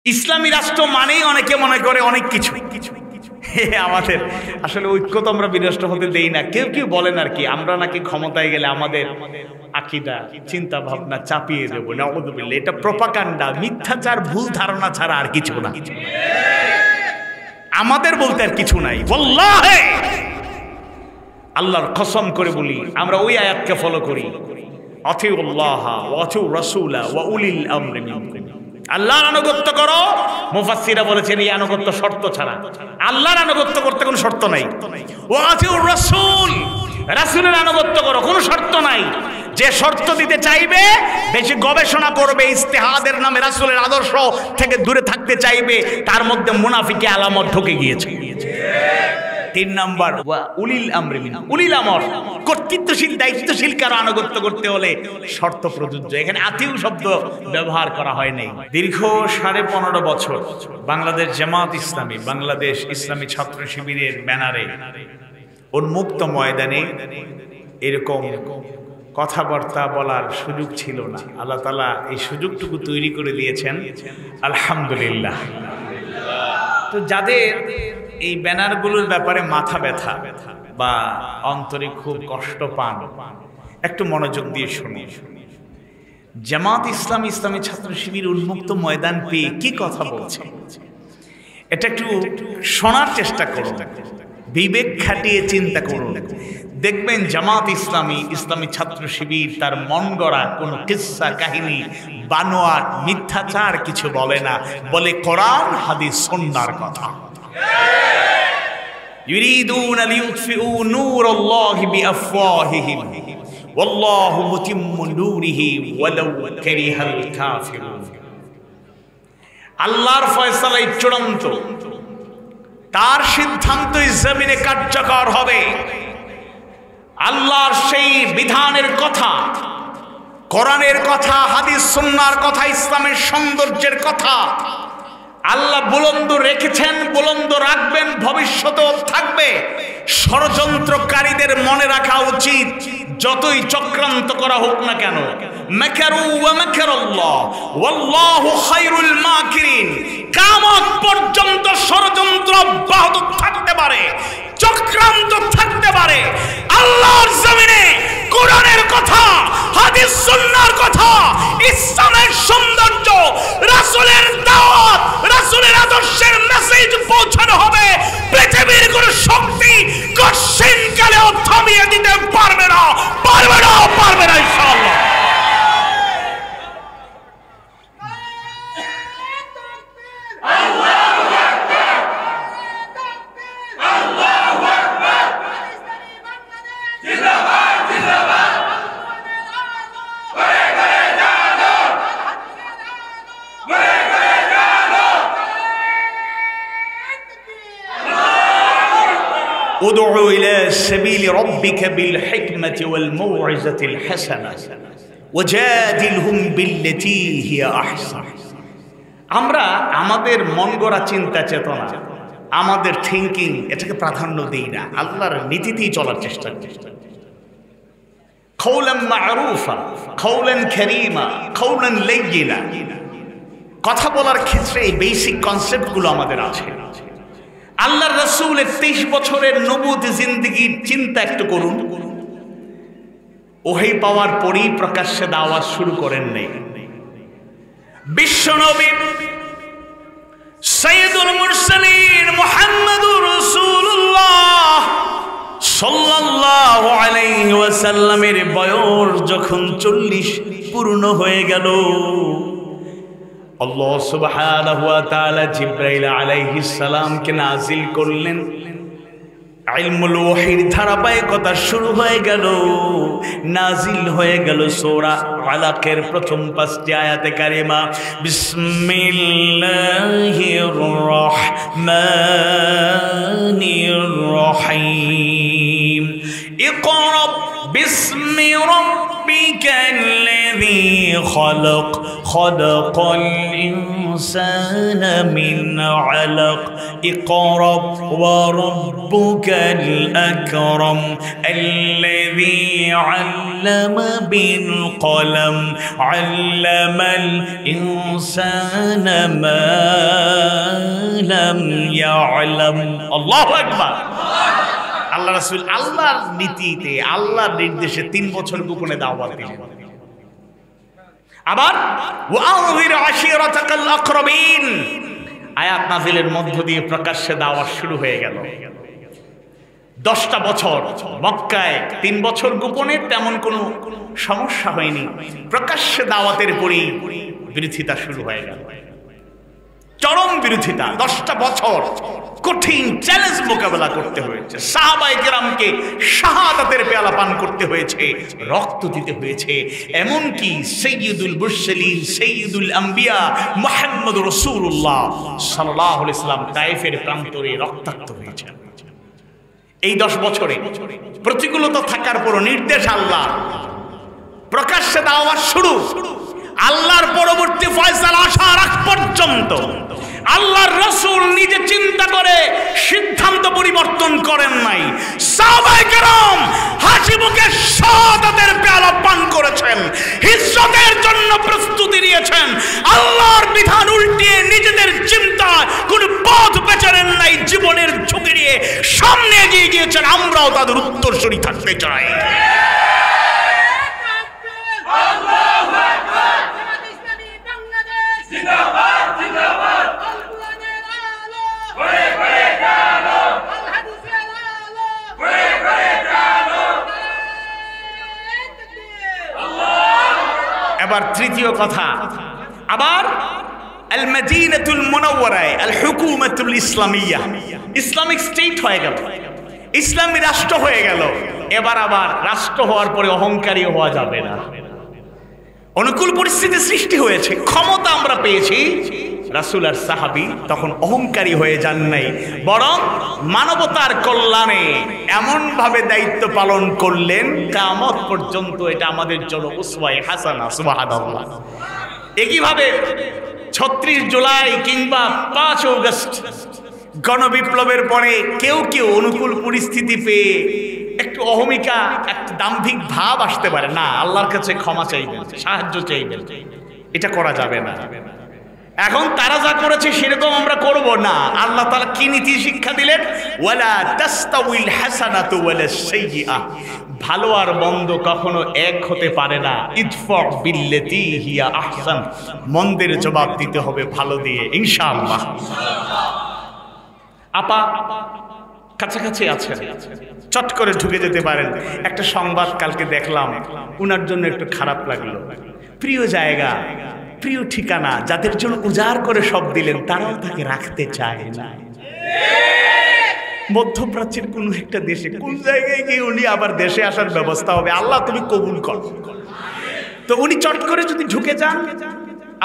ইসলামী রাষ্ট্র মানেই অনেকে মনে করে অনেক কিছু। আমাদের আসলে ঐক্য তো আমরা বিনষ্ট হতে দেই না। কেউ কেউ বলেন আর কি, আমরা নাকি ক্ষমতায় গেলে আমাদের আকীদা চিন্তা ভাবনা চাপিয়ে দেবো। নাউযুবিল্লাহ, এটা প্রপাগান্ডা, মিথ্যাচার, ভুল ধারণা ছাড়া আর কিছু না। আমাদের বলতে আর কিছু নাই। ওয়াল্লাহি আল্লাহর কসম করে বলি, আমরা ওই আয়াতকে ফলো করি, আতিউল্লাহ ওয়া আতিউ রাসূলা ওয়া উলিল আমরি মিনকুম। আল্লাহর আনুগত্য করো। মুফাসসিররা বলেছেন এই আনুগত্য শর্ত ছাড়া। আল্লাহর আনুগত্য করতে কোনো শর্ত নাই। ওয়া আতিউর রাসূল, রাসূলের আনুগত্য করো, কোনো শর্ত নাই। যে শর্ত দিতে চাইবে, বেশি গবেষণা করবে, ইজতিহাদের নামে রাসূলের আদর্শ থেকে দূরে থাকতে চাইবে, তার মধ্যে মুনাফিকি আলামত ঢুকে গিয়েছে। 3 নাম্বার, ওয়া উলিল আমরি মিনকুম। উলিল আমর, কর্তৃত্বশীল দায়িত্বশীল কারো আনুগত্য করতে হলে শর্ত প্রযোজ্য। এখানে আতিউ শব্দ ব্যবহার করা হয় নাই। দীর্ঘ 15.5 বছর বাংলাদেশ জামাত ইসলামী, বাংলাদেশ ইসলামী ছাত্র শিবিরের ব্যানারে উন্মুক্ত ময়দানে এরকম কথাবার্তা বলার সুযোগ ছিল না। আল্লাহ তাআলা এই সুযোগটুকু তৈরি করে দিয়েছেন, আলহামদুলিল্লাহ। তো যাদের এই ব্যানারগুলোর ব্যাপারে মাথা ব্যথা বা অন্তরে খুব কষ্ট পান, একটু মনোযোগ দিয়ে শুনি। জামাত ইসলামী, ইসলামী ছাত্র শিবির উন্মুক্ত ময়দান পেয়ে কি কথা বলছে, এটা একটু শোনার চেষ্টা করুন, বিবেক খাটিয়ে চিন্তা করুন। দেখবেন জামাত ইসলামী, ইসলামী ছাত্র শিবির তার মন গড়া কোনো কিস্সা কাহিনী, বানোয়াট মিথ্যাচার কিছু বলে না, বলে কোরআন হাদিস সুন্নাহর কথা। ইউরিদুনা লিইউতফিউ নূরাল্লাহি বিআফওয়াহিহিম ওয়াল্লাহু মুতিম্মু নূরিহি ওয়ালাউ কারিহাল কাফিরুন। আল্লাহর ফয়সালাই চূড়ান্ত, তার সিদ্ধান্তই জমিনে কার্যকর হবে। আল্লাহর সেই বিধানের কথা, কোরআনের কথা, হাদিস সুন্নাহর কথা, ইসলামের সৌন্দর্যের কথা আল্লাহ বুলন্দ রেখেছেন, বুলন্দ রাখবেন, ভবিষ্যতেও থাকবে। ষড়যন্ত্রকারীদের মনে রাখা উচিত, যতই চক্রান্ত করা হোক না কেন, মাকারু ওয়া মাকারাল্লাহ ওয়াল্লাহু খায়রুল মাকিরিন, কিয়ামত পর্যন্ত ষড়যন্ত্র অব্যাহত থাকতে পারে, চক্রান্ত থাকতে পারে। আল্লাহর জমিনে কোরআনের কথা, হাদিস সুন্নাহর কথা, ইসলামের সৌন্দর্য, রাসূলের দাওয়াত, রাসূলের আদর্শের মেসেজ পৌঁছানো হবে। পৃথিবীর কোন শক্তি কঠিন কালেও থামিয়ে দিতে পারবে না, পারবে না, পারবে না ইনশাআল্লাহ। ادعو إلى سبيل ربك بالحكمة والموعظة الحسنة وجادلهم بالتي هي أحسن। আমরা আমাদের মন গড়া চিন্তা চেতনা, আমাদের থিংকিং, এটাকে প্রাধান্য দেই না, আল্লাহর নীতিতেই চলার চেষ্টা করি। কওলান মা'রুফা, কওলান কারীমা, কওলান লাইয়িনা, কথা বলার ক্ষেত্রে এই বেসিক কনসেপ্টগুলো আমাদের আছে। আল্লাহর রাসূলের 23 বছরের নবুয়ত জিন্দেগির চিন্তা একটু করুন। ওহী পাওয়ার পরেই প্রকাশ্যে দাওয়াত শুরু করেন নাই। বিশ্বনবী সাইয়্যিদুল মুরসালিন মুহাম্মদুর রাসূলুল্লাহ সাল্লাল্লাহু আলাইহি ওয়াসাল্লামের বয়স যখন 40 পূর্ণ হয়ে গেল, আল্লাহ সুবহানাহু ওয়া তাআলা জিবরাইল আলাইহিস সালামকে নাজিল করলেন। ইলমুল ওহীর ধারাবাহিকতা শুরু হয়ে গেল, নাজিল হয়ে গেল সূরা আলাকের প্রথম 5টি আয়াতে কারিমা। বিসমিল্লাহির রহমানির রহিম। ইকরা বিসমি রাব্বিকাল্লাযী খালাক খালাকাল ইনসানা মিন আলাক ইকরা ওয়া রাব্বুকাল আকরাম আল্লাযী আল্লামা বিল কলম আল্লামাল ইনসানা মা লাম ইয়ালাম। আল্লাহু আকবার। আল্লাহ রাসূল আল্লাহর নীতিতে আল্লাহর নির্দেশে 3 বছর গোপনে দাওয়াত দিলেন। আবার ওয়া'আযির আশীরাতাকাল আকরাবিন আয়াত নাযিলের মধ্য দিয়ে প্রকাশ্যে দাওয়াত শুরু হয়ে গেল। 10টা বছর মক্কায় 3 বছর গোপনে তেমন কোনো সমস্যা হয়নি, প্রকাশ্যে দাওয়াতের পরই বিরোধিতা শুরু হয়ে গেল, চরম বিরোধিতা। 10টা বছর কঠিন চ্যালেঞ্জ মোকাবেলা করতে হয়েছে, সাহাবায়ে কেরামকে শাহাদাতের পেয়ালা পান করতে হয়েছে, রক্ত দিতে হয়েছে, এমনকি সাইয়্যিদুল মুরসালিন সাইয়্যিদুল আম্বিয়া মুহাম্মদুর রাসূলুল্লাহ সাল্লাল্লাহু আলাইহি সাল্লাম তায়েফের প্রান্তরে রক্তাক্ত হয়েছেন। এই 10 বছরে প্রতিকূলতা থাকার পরও নির্দেশ আল্লাহ, প্রকাশ্যে দাওয়াত শুরু। আল্লাহর পরবর্তী ফয়সালা আসার আগ পর্যন্ত আল্লাহর রাসূল নিজে চিন্তা করে সিদ্ধান্ত পরিবর্তন করেন নাই। সাহাবায়ে কেরাম হাসি মুখে শাহাদাতের পেয়ালা পান করেছেন, হিজরতের জন্য প্রস্তুতি নিয়েছেন, আল্লাহর বিধান উল্টিয়ে নিজেদের চিন্তা কোন পথ বেছে নেন নাই, জীবনের ঝুঁকি নিয়ে সামনে এগিয়ে গিয়েছেন। আমরাও তাদের উত্তরসূরি থাকতে চাই। এবার তৃতীয় কথা, আবার আল মদিনাতুল মুনাওয়ারায় আল হুকুমাতুল ইসলামিয়া, ইসলামিক স্টেট হয়ে গেল, ইসলামী রাষ্ট্র হয়ে গেল। এবার আবার রাষ্ট্র হওয়ার পরে অহংকারী হওয়া যাবে না। অনুকূল পরিস্থিতি সৃষ্টি হয়েছে, ক্ষমতা আমরা পেয়েছি। রাসূল আর সাহাবী তখন অহংকারী হয়ে যান নাই, বরং মানবতার কল্যাণে এমন ভাবে দায়িত্ব পালন করলেন কিয়ামত পর্যন্ত এটা আমাদের জন্য উসওয়ায়ে হাসানা। সুবহানাল্লাহ। একইভাবে 36 জুলাই কিংবা 5 আগস্ট গণবিপ্লবের পরে কেউ কেউ অনুকূল পরিস্থিতি পেয়ে একটু অহমিকা, একটু দাম্ভিক ভাব আসতে পারে, না আল্লাহর কাছে ক্ষমা চাইবেন, সাহায্য চাইবেন, এটা করা যাবে না। এখন তারা যা করেছে সেরকম আমরা করব না। আল্লাহ তাআলা কি নীতি শিক্ষা দিলেন? ওয়ালা তাস্তাউইল হাসানাতু ওয়ালাস সাইয়্যিআহ, ভালো আর মন্দ কখনো এক হতে পারে না। ইদফা বিল্লাতি হিয়া আহসান, মন্দের জবাব দিতে হবে ভালো দিয়ে, ইনশাআল্লাহ। আপা কাছাকাছি আছে, চট করে ঢুকে যেতে পারেন। একটা সংবাদ কালকে দেখলাম, উনার জন্য একটু খারাপ লাগলো। প্রিয় জায়গা, প্রিয় ঠিকানা, যাদের জন্য উজাড় করে সব দিলেন তারাও তাকে রাখতে চায় না। মধ্যপ্রাচ্যের কোন একটা দেশে কোন জায়গায় গিয়ে উনি আবার দেশে আসার ব্যবস্থা হবে, আল্লাহ তুমি কবুল করো। তো উনি চট করে যদি ঢুকে যান,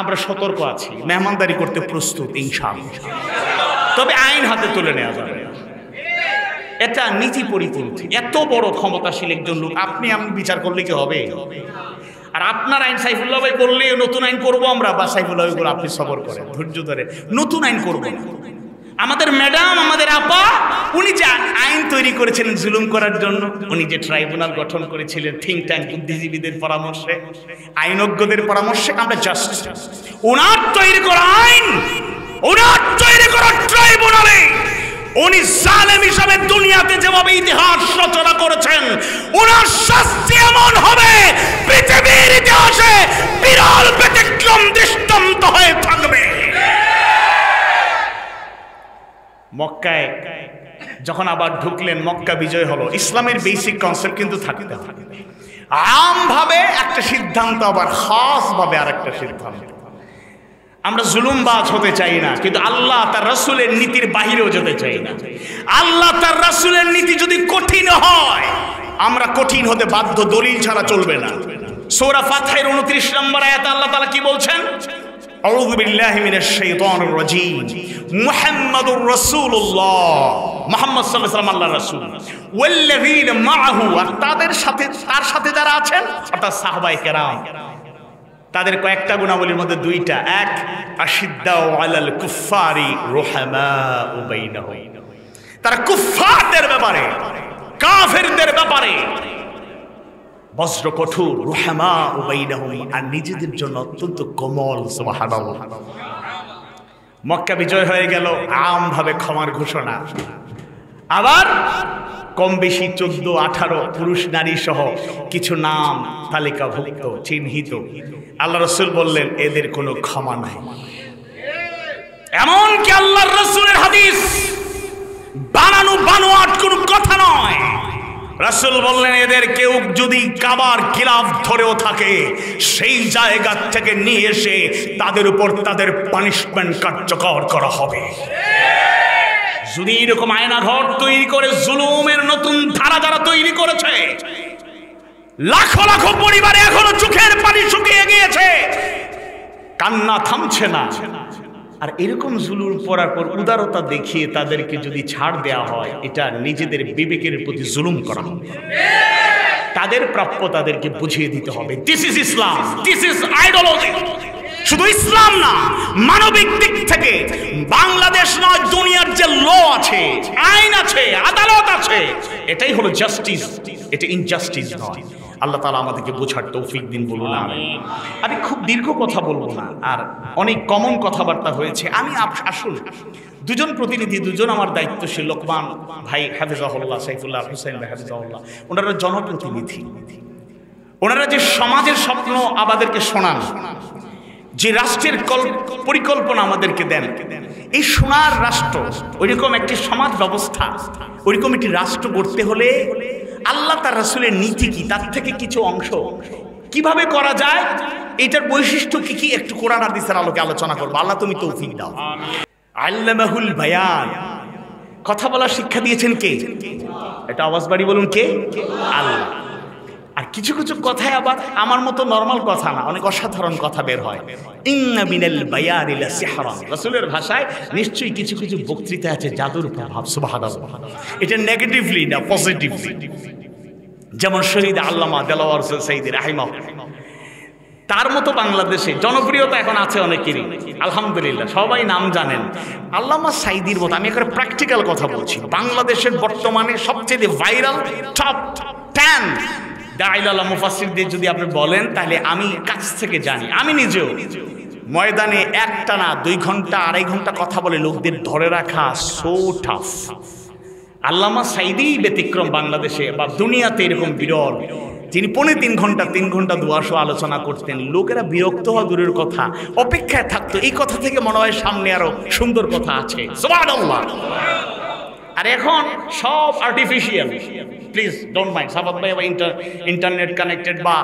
আমরা সতর্ক আছি, মেহমানদারি করতে প্রস্তুত ইনশাআল্লাহ, তবে আইন হাতে তুলে নেওয়া যাবে। এটা নীতি পরিপন্থী। এত বড় ক্ষমতাশীল একজন লোক আপনি আমি বিচার করলে কি হবে? আর আপনার আইন সাইফুল্লাহ ভাই বললে নতুন আইন করবো আমরা, বা সাইফুল্লাহ ভাই আপনি সবর করেন, ধৈর্য ধরে, নতুন আইন করবো না। আমাদের ম্যাডাম, আমাদের আপা, উনি যে আইন তৈরি করেছিলেন জুলুম করার জন্য, উনি যে ট্রাইব্যুনাল গঠন করেছিলেন থিঙ্ক ট্যাঙ্ক, বুদ্ধিজীবীদের পরামর্শে, আইনজ্ঞদের পরামর্শে, আমরা জাস্ট ওনার তৈরি করা আইন, ওনার তৈরি করা ট্রাইব্যুনালে উনি জালেম হিসাবে দুনিয়াতে যেভাবে ইতিহাস রচনা করেছেন, ওনার শাস্তি এমন হবে পৃথিবীর ইতিহাসে বিরল ব্যতিক্রম দৃষ্টান্ত হয়ে থাকবে। মক্কায় যখন আবার ঢুকলেন, মক্কা বিজয় হলো, ইসলামের বেসিক কনসেপ্ট কিন্তু থাকতে হবে। আমভাবে একটা সিদ্ধান্ত, আবার খাস ভাবে আরেকটা সিদ্ধান্ত। আমরা জুলুমবাজ হতে চাই না, কিন্তু আল্লাহ তার রাসূলের নীতির বাহিরেও যেতে চাই না। আল্লাহ তার রাসূলের নীতি যদি কঠিন হয়, আমরা কঠিন হতে বাধ্য, দলিল ছাড়া চলবে না। সূরা ফাতহের 29 নম্বর আয়াতে আল্লাহ তাআলা কি বলছেন? আউযু বিল্লাহি মিনাশ শাইতানির রাজীম, মুহাম্মাদুর রাসূলুল্লাহ, মুহাম্মদ সাল্লাল্লাহু আলাইহি ওয়াসাল্লাম আল্লাহর রাসূল, ওয়াল্লাযীনা মাআহু, আর তাদের সাথে, তার সাথে যারা আছেন অর্থাৎ সাহাবায়ে কেরাম, তাদের কয়েকটা গুণাবলীর মধ্যে দুইটা, এক আশিদ্দাউ আলাল কুফফারি রুহামাউ বাইনাহুম, তারা কুফফারদের ব্যাপারে, কাফেরদের ব্যাপারে বজ্র কঠোর, রুহামাউ বাইনাহুম, আর নিজেদের জন্য অত্যন্ত কোমল। সুবহানাল্লাহ। মক্কা বিজয় হয়ে গেল, আমভাবে ক্ষমার ঘোষণা। আবার কম বেশি 14-18 পুরুষ নারী সহ কিছু নাম তালিকাভুক্ত, চিহ্নিত। আল্লাহ রাসূল বললেন এদের কোনো ক্ষমা নাই। এমনকি আল্লাহর রাসূলের হাদিস, বানোয়াট কোনো কথা নয়। রাসূল বললেন এদের কেউ যদি কাবার খিলাফ ধরেও থাকে, সেই জায়গা থেকে নিয়ে এসে তাদের উপর তাদের পানিশমেন্ট কার্যকর করা হবে। যদি এরকম আয়নাঘর তৈরি করে জুলুমের নতুন ধারা যারা তৈরি করেছে, লাখো লাখো পরিবারে এখনো চোখের পানি শুকিয়ে গিয়েছে, কান্না থামছে না। আর এরকম জুলুম পড়ার পর উদারতা দেখিয়ে তাদেরকে যদি ছাড় দেওয়া হয়, এটা নিজেদের বিবেকের প্রতি জুলুম করা হবে। তাদের প্রাপ্য তাদেরকে বুঝিয়ে দিতে হবে, this is Islam, this is ideology. শুধু ইসলাম না, মানবিক দিক থেকে বাংলাদেশ নয়, দুনিয়ার যে ল আছে, আইন আছে, আদালত আছে, এটাই হলো জাস্টিস, এটা ইনজাস্টিস নয়। আল্লাহ তাআলা আমাদেরকে বোঝার তৌফিক দিন, বলুন আমিন। আমি খুব দীর্ঘ কথা বলবো না, আর অনেক কমন কথাবার্তা হয়েছে। আমি আসুন দুজন প্রতিনিধি, দুজন আমার দায়িত্বশীল, লোকমান ভাই হাফিজাহুল্লাহ, সাইফুল্লাহ হুসাইন ভাই হাফিজাহুল্লাহ, ওনারা জনপ্রতিনিধি। ওনারা যে সমাজের স্বপ্ন আমাদেরকে শোনান, যে রাষ্ট্রের পরিকল্পনা আমাদেরকে দেন, এই সোনার রাষ্ট্র, ওইরকম একটি সমাজ ব্যবস্থা, ওইরকম একটি রাষ্ট্র গড়তে হলে আল্লাহ তার রাসূলের নীতি কি, তার থেকে কিছু অংশ কিভাবে করা যায়, এটার বৈশিষ্ট্য কি কি, একটু কোরআন হাদিসের আলোকে আলোচনা করবো। আল্লাহ তুমি তৌফিক দাও। আল্লামাহুল বায়ান, কথা বলার শিক্ষা দিয়েছেন কে? এটা আওয়াজ বাড়ি বলুন, কে? আল্লাহ। আর কিছু কিছু কথায় আবার আমার মতো নরমাল কথা না, অনেক অসাধারণ কথা বের হয়। ইন্না মিনাল বায়ানি লাসিহরান, রাসূলের ভাষায় নিশ্চয়ই কিছু কিছু বক্তৃতা আছে জাদুর প্রভাব। সুবহানাল্লাহ। এটা নেগেটিভলি না, পজিটিভলি। যেমন শহীদ আল্লামা দেলাওয়ার হোসেন সাঈদী রাহিমাহুল্লাহ, তার মতো বাংলাদেশে জনপ্রিয়তা এখন আছে অনেকেরই, আলহামদুলিল্লাহ, সবাই নাম জানেন। আল্লামা সাঈদীর মতো, আমি একটা প্র্যাকটিক্যাল কথা বলছি, বাংলাদেশের বর্তমানে সবচেয়ে ভাইরাল টপ 10 দাইলাল্লাহ মুফাসসিরদের যদি আপনি বলেন, তাহলে আমি কাছ থেকে জানি, আমি নিজেও ময়দানে একটানা 2 ঘন্টা 2.5 ঘন্টা কথা বলে লোকদের ধরে রাখা সো টাফ। আল্লামা সাঈদী ব্যতিক্রম বাংলাদেশে বা দুনিয়াতে, এরকম বিরল। তিনি 3.5 ঘন্টা 3 ঘন্টা দুয়াশো আলোচনা করতেন, লোকেরা বিরক্ত হওয়া দূরের কথা, অপেক্ষায় থাকতো এই কথা থেকে মনে হয় সামনে আরো সুন্দর কথা আছে। সুবহানাল্লাহ। আর এখন সব আর্টিফিশিয়াল, প্লিজ ডোন্ট মাইন্ড, সাফাত ভাই বা ইন্টারনেট কানেক্টেড বা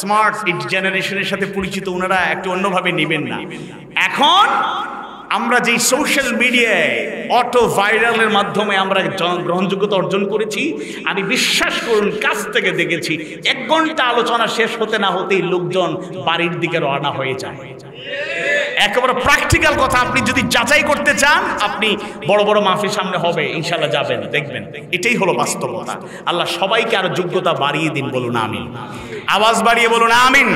স্মার্ট জেনারেশনের সাথে পরিচিত, ওনারা একটু অন্যভাবে নেবেন না। এখন আমরা যে সোশ্যাল মিডিয়ায় অটো ভাইরালের মাধ্যমে আমরা গ্রহণযোগ্যতা অর্জন করেছি, আমি বিশ্বাস করুন কাছ থেকে দেখেছি, 1 ঘন্টা আলোচনা শেষ হতে না হতেই লোকজন বাড়ির দিকে রওনা হয়ে যায়। একেবারে প্র্যাকটিক্যাল কথা, আপনি যদি যাচাই করতে চান, আপনি বড় বড় মাহফিল সামনে হবে, ইনশাআল্লাহ যাবেন, দেখবেন এটাই হলো বাস্তবতা। আল্লাহ সবাইকে আরো যোগ্যতা বাড়িয়ে দিন, বলুন আমিন। আওয়াজ বাড়িয়ে বলুন আমিন।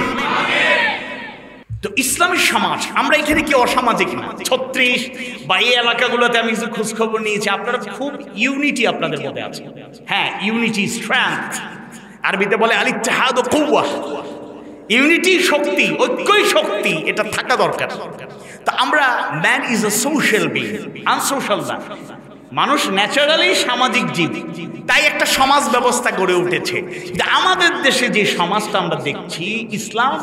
তো ইসলামী সমাজ, আমরা এখানে কি অসামাজিক না। 36 বা এই এলাকাগুলোতে আমি কিছু খোঁজখবর নিয়েছি, আপনারা খুব ইউনিটি আপনাদের মধ্যে আছে। হ্যাঁ, ইউনিটি স্ট্রেংথ, আরবিতে বলে আল ইত্তিহাদ কুওয়া, ইউনিটি শক্তি, ঐক্যই শক্তি, এটা থাকা দরকার। তো আমরা, man is a social being, unsocial না। মানুষ ন্যাচারালি সামাজিক জীব, তাই একটা সমাজ ব্যবস্থা গড়ে উঠেছে। আমাদের দেশে যে সমাজটা আমরা দেখছি, ইসলাম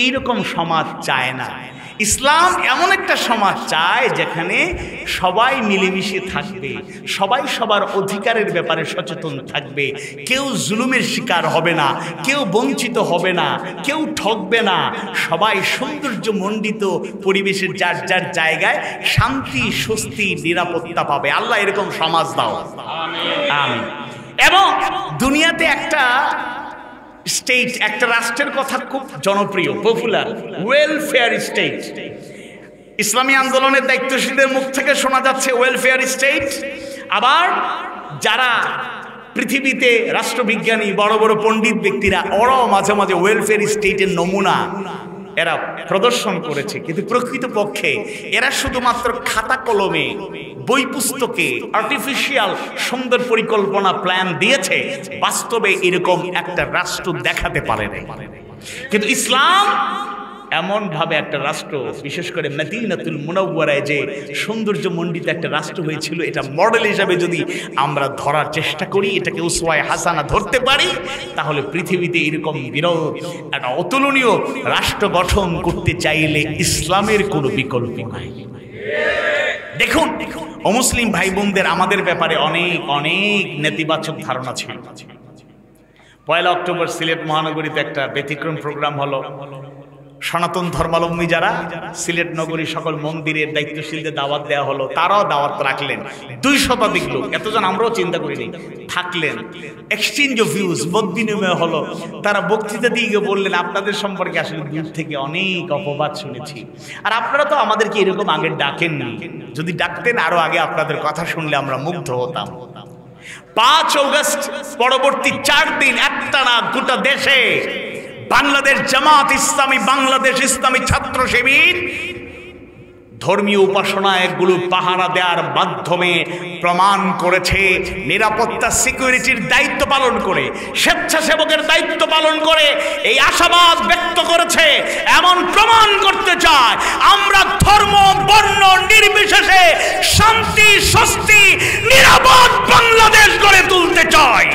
এইরকম সমাজ চায় না। ইসলাম এমন একটা সমাজ চায় যেখানে সবাই মিলেমিশে থাকবে, সবাই সবার অধিকারের ব্যাপারে সচেতন থাকবে, কেউ জুলুমের শিকার হবে না, কেউ বঞ্চিত হবে না, কেউ ঠকবে না, সবাই সৌন্দর্যমণ্ডিত পরিবেশের যার যার জায়গায় শান্তি, স্বস্তি, নিরাপত্তা পাবে। আল্লাহ এরকম সমাজ দাও, আমিন। এবং দুনিয়াতে একটা স্টেট, একটা রাষ্ট্রের কথা খুব জনপ্রিয়, পপুলার, ওয়েলফেয়ার স্টেট। ইসলামী আন্দোলনের দায়িত্বশীলদের মুখ থেকে শোনা যাচ্ছে ওয়েলফেয়ার স্টেট। আবার যারা পৃথিবীতে রাষ্ট্রবিজ্ঞানী, বড় বড় পণ্ডিত ব্যক্তিরা, ওরাও মাঝে মাঝে ওয়েলফেয়ার স্টেটের নমুনা এরা প্রদর্শন করেছে, কিন্তু প্রকৃতপক্ষে এরা শুধুমাত্র খাতা কলমে বই পুস্তকে আর্টিফিশিয়াল সুন্দর পরিকল্পনা প্ল্যান দিয়েছে, বাস্তবে এরকম একটা রাষ্ট্র দেখাতে পারে না। কিন্তু ইসলাম এমন ভাবে একটা রাষ্ট্র, বিশেষ করে মদিনাতুল মুনাওয়ারায় যে সৌন্দর্য মণ্ডিত একটা রাষ্ট্র হয়েছিল, এটা মডেল হিসাবে যদি আমরা ধরার চেষ্টা করি, এটাকে উসওয়ায়ে হাসানা ধরতে পারি, তাহলে পৃথিবীতে এরকম বিরল একটা অতুলনীয় রাষ্ট্র গঠন করতে চাইলে ইসলামের কোনো বিকল্প নাই। দেখুন, অমুসলিম ভাই বোনদের আমাদের ব্যাপারে অনেক অনেক নেতিবাচক ধারণা ছিল। 1 অক্টোবর সিলেট মহানগরীতে একটা ব্যতিক্রম প্রোগ্রাম হলো। সনাতন ধর্মাবলম্বী যারা সিলেট নগরীর সকল মন্দিরের দায়িত্বশীলদের দাওয়াত দেওয়া হলো, তারাও দাওয়াত রাখলেন। 2 শতাধিক লোক, এতজন আমরাও চিন্তা করিনি, থাকলেন। এক্সচেঞ্জ অফ ভিউজ, মত বিনিময় হলো। তারা বক্তৃতা দিয়ে গিয়ে বললেন, আপনাদের সম্পর্কে আসলে দূর থেকে অনেক অপবাদ শুনেছি, আর আপনারা তো আমাদেরকে এরকম আগে ডাকেননি, যদি ডাকতেন আরো আগে আপনাদের কথা শুনলে আমরা মুগ্ধ হতাম। 5 আগস্ট পরবর্তী 4 দিন একটানা গোটা দেশে বাংলাদেশ জামাত ইসলামী, বাংলাদেশ ইসলামী ছাত্র শিবির ধর্মীয় উপাসনাগুলো পাহারা দেওয়ার মাধ্যমে প্রমাণ করেছে, নিরাপত্তা সিকিউরিটির দায়িত্ব পালন করে, স্বেচ্ছাসেবকের দায়িত্ব পালন করে এই আশাবাদ ব্যক্ত করেছে, এমন প্রমাণ করতে চায় আমরা ধর্ম বর্ণ নির্বিশেষে শান্তি স্বস্তি নিরাপদ বাংলাদেশ গড়ে তুলতে চাই।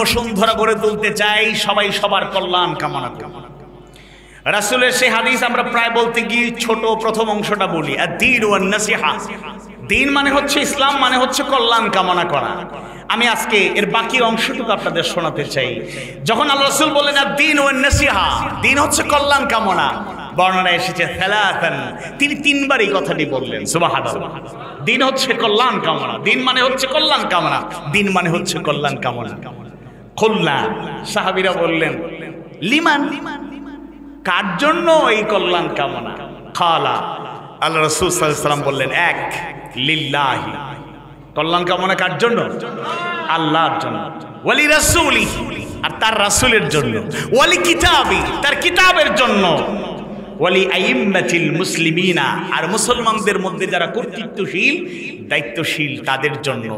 বসুন্ধরা করে তুলতে চাই, সবাই সবার কল্যাণ কামনা করে। রাসূলের সেই হাদিস আমরা প্রায় বলতে গিয়ে ছোট প্রথম অংশটা বলি, আদ-দীন ওয়ান নাসিহা। দিন মানে হচ্ছে ইসলাম, মানে হচ্ছে কল্যাণ কামনা করা। আমি আজকে এর বাকি অংশটুকু আপনাদের শোনাতে চাই। যখন আল্লাহ রাসূল বললেন আদ-দীন ওয়ান নাসিহা, দিন হচ্ছে কল্যাণ কামনা, বর্ণনায় এসেছে সালাতান, তিনি 3 বার এই কথাটি বললেন। সুবহানাল্লাহ। দিন হচ্ছে কল্যাণ কামনা, দিন মানে হচ্ছে কল্যাণ কামনা, দিন মানে হচ্ছে কল্যাণ কামনা। কল্যাণ, সাহাবীরা বললেন লিমান, কার জন্য এই কল্যাণ কামনা? খালা, আল্লাহ রাসূল সাল্লাল্লাহু আলাইহি ওয়াসাল্লাম বললেন, এক লিল্লাহি, কল্যাণ কামনা কার জন্য? আল্লাহর জন্য। ওয়ালি রাসূলি, আর তার রাসূলের জন্য। ওয়ালি কিতাবি, তার কিতাবের জন্য। ওয়ালি আইম্মাতিল মুসলিমিনা, আর মুসলমানদের মধ্যে যারা কর্তৃত্বশীল দায়িত্বশীল তাদের জন্য।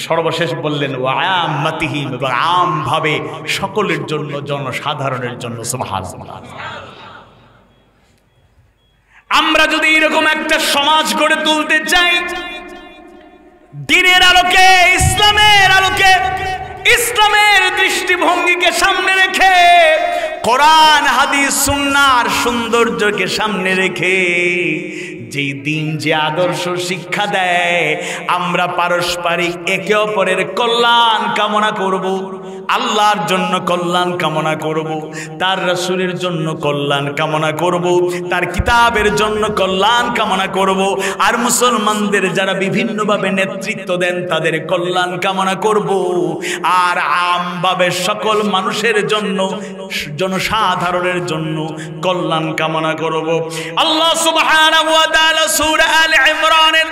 সর্বশেষ বললেন ওয়া আম্মাতিহি, এবং আমভাবে সকলের জন্য, জনসাধারণের জন্য। সুবহানাল্লাহ। আমরা যদি এরকম একটা সমাজ গড়ে তুলতে চাই, দ্বীনের আলোকে, ইসলামের আলোকে, ইসলামের দৃষ্টিভঙ্গিকে সামনে রেখে, কোরআন হাদিস সুন্নাহর সৌন্দর্যকে সামনে রেখে, যেই দিন যে আদর্শ শিক্ষা দেয়, আমরা পারস্পরিক একে অপরের কল্যাণ কামনা করব, আল্লাহর জন্য কল্যাণ কামনা করব, তার রাসূলের জন্য কল্যাণ কামনা করব, তার কিতাবের জন্য কল্যাণ কামনা করব, আর মুসলমানদের যারা বিভিন্নভাবে নেতৃত্ব দেন তাদের কল্যাণ কামনা করব, আর আমভাবে সকল মানুষের জন্য, জনসাধারণের জন্য কল্যাণ কামনা করব। আল্লাহ সুবহানাহু ওয়া তাআলা সূরা আলে ইমরানের